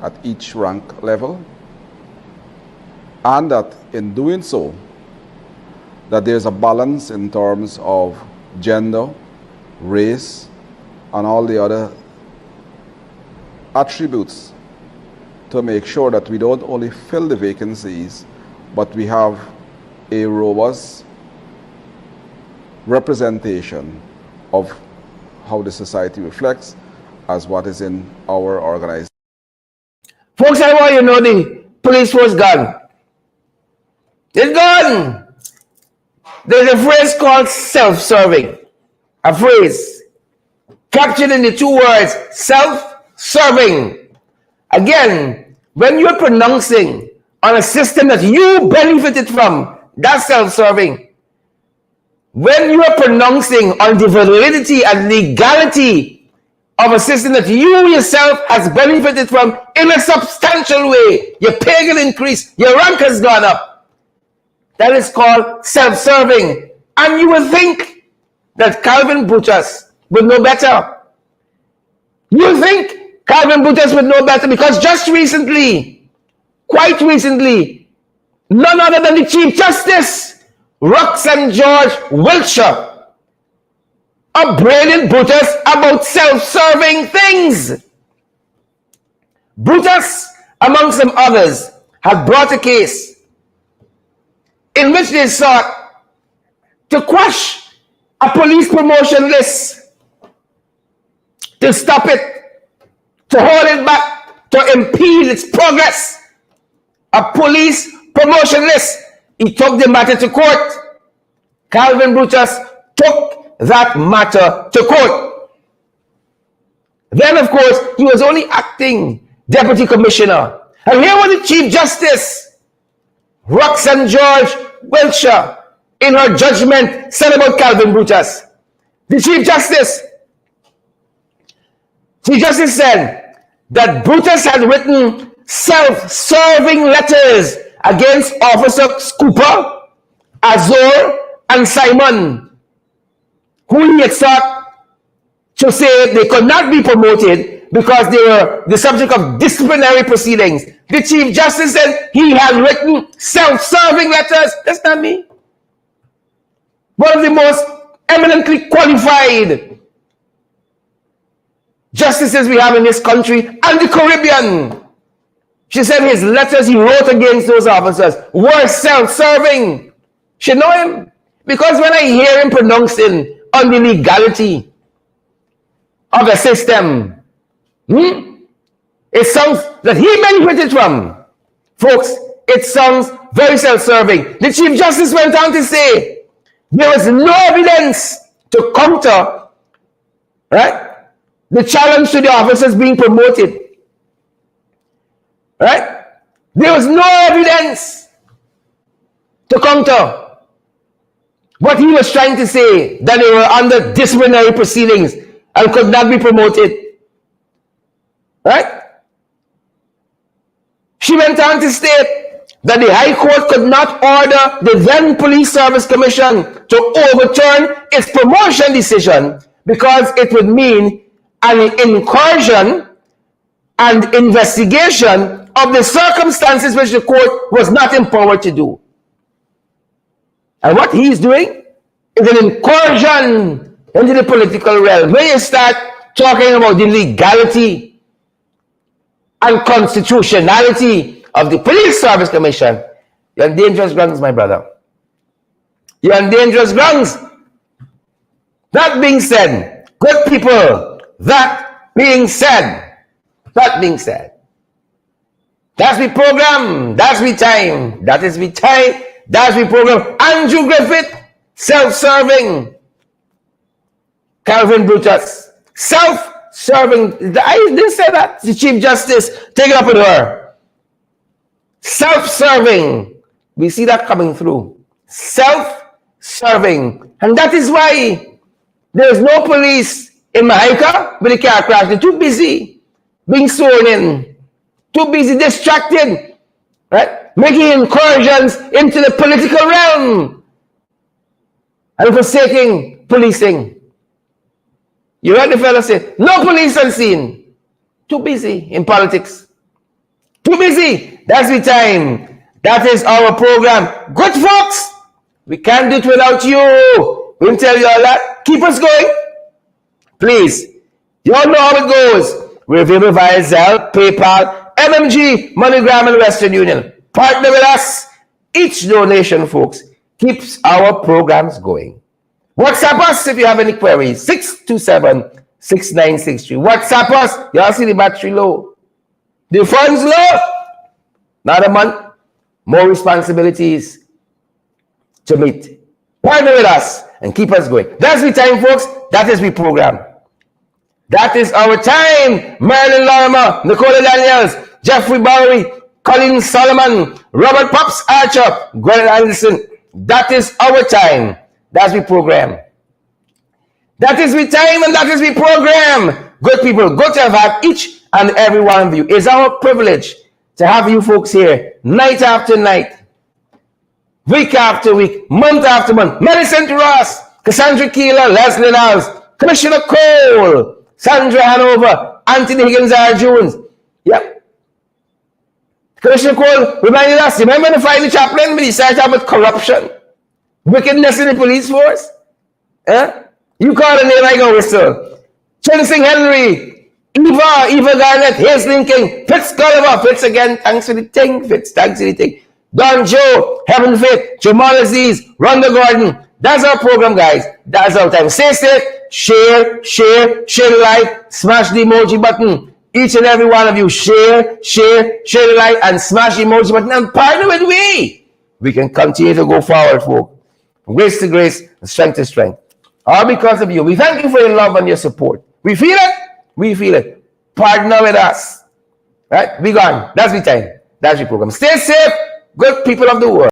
at each rank level, and that in doing so, that there's a balance in terms of gender, race, and all the other attributes to make sure that we don't only fill the vacancies, but we have a robust representation of how the society reflects as what is in our organization. Folks, I want you to know the police force gone. It's gone. There's a phrase called self-serving. A phrase captured in the two words, self-serving. Again, when you're pronouncing on a system that you benefited from, that's self-serving. When you're pronouncing on the validity and legality of a system that you yourself has benefited from in a substantial way, your pay will increase, your rank has gone up. That is called self-serving. And you would think that Calvin Brutus would know better. You think Calvin Brutus would know better because just recently, quite recently, none other than the Chief Justice, Roxanne George Wiltshire, upbraided Brutus about self-serving things. Brutus, among some others, had brought a case in which they sought to quash a police promotion list, to stop it, to hold it back, to impede its progress. A police promotion list. He took the matter to court. Calvin Brutus took that matter to court. Then, of course, he was only acting deputy commissioner. And here was the Chief Justice, Roxanne George Wiltshire, in her judgment, said about Calvin Brutus. The Chief Justice said that Brutus had written self-serving letters against Officer Cooper, Azor, and Simon, who he had sought to say they could not be promoted because they were the subject of disciplinary proceedings. The Chief Justice said he had written self-serving letters. That's not me. One of the most eminently qualified justices we have in this country and the Caribbean. She said his letters he wrote against those officers were self-serving. She know him because when I hear him pronouncing on the legality of the system, it sounds that he benefited from. Folks, it sounds very self-serving. The Chief Justice went on to say there was no evidence to counter, right, the challenge to the officers being promoted. Right? There was no evidence to counter what he was trying to say, that they were under disciplinary proceedings and could not be promoted. Right? She went on to state that the High Court could not order the then Police Service Commission to overturn its promotion decision because it would mean an incursion and investigation of the circumstances which the court was not empowered to do. And what he's doing is an incursion into the political realm. When you start talking about the legality and constitutionality of the Police Service Commission, you're on dangerous grounds, my brother. You're on dangerous grounds. That being said, good people, that being said, that's the program, that's the time, that's the program. Andrew Griffith Self-serving. Calvin Brutus. Self-serving. I didn't say that. The Chief Justice. Take it up with her. Self-serving. We see that coming through. Self-serving. And that is why there's no police in Mahika with the car crash. They're too busy being sworn in. Too busy, distracted. Right? Making incursions into the political realm. And forsaking policing. You heard the fellow say, no police on scene. Too busy in politics. Too busy. That's the time. That is our program. Good folks. We can't do it without you. We'll tell you all that. Keep us going. Please. You all know how it goes. We're available via Zelle, PayPal, MMG, MoneyGram, and Western Union. Partner with us. Each donation, folks, keeps our programs going. WhatsApp us if you have any queries. 627-6963. WhatsApp us. Y'all see the battery low. The funds low. Not a month. More responsibilities to meet. Partner with us and keep us going. That's the time, folks. That is the program. That is our time. Marilyn Lorimer, Nicola Daniels, Jeffrey Bowery, Colin Solomon, Robert Pops Archer, Gwen Anderson. That is our time. That's the program. That is the time and that is the program. Good people, good to have had each and every one of you. It's our privilege to have you folks here night after night, week after week, month after month. Millicent Ross, Cassandra Keeler, Leslie Niles, Commissioner Cole, Sandra Hanover, Anthony Higgins R. Jones. Yep. Commissioner Cole reminded us, remember the final chaplain when he started about corruption? Wickedness in the police force? You call the name, I go whistle. Chensing Henry, Eva Garnett, Hazelin King, Fitz Gulliver, Fitz again, thanks for the thing, Fitz, thanks for the thing. Don Joe, Heaven Fit, Jamal Aziz, Rhonda Gordon. That's our program, guys. That's our time. Stay safe, share the like, smash the emoji button. Each and every one of you, share the like, and smash the emoji button, and partner with me. We can continue to go forward, folks. From grace to grace, and strength to strength. All because of you. We thank you for your love and your support. We feel it. We feel it. Partner with us. Right? Be gone. That's the time. That's the program. Stay safe, good people of the world.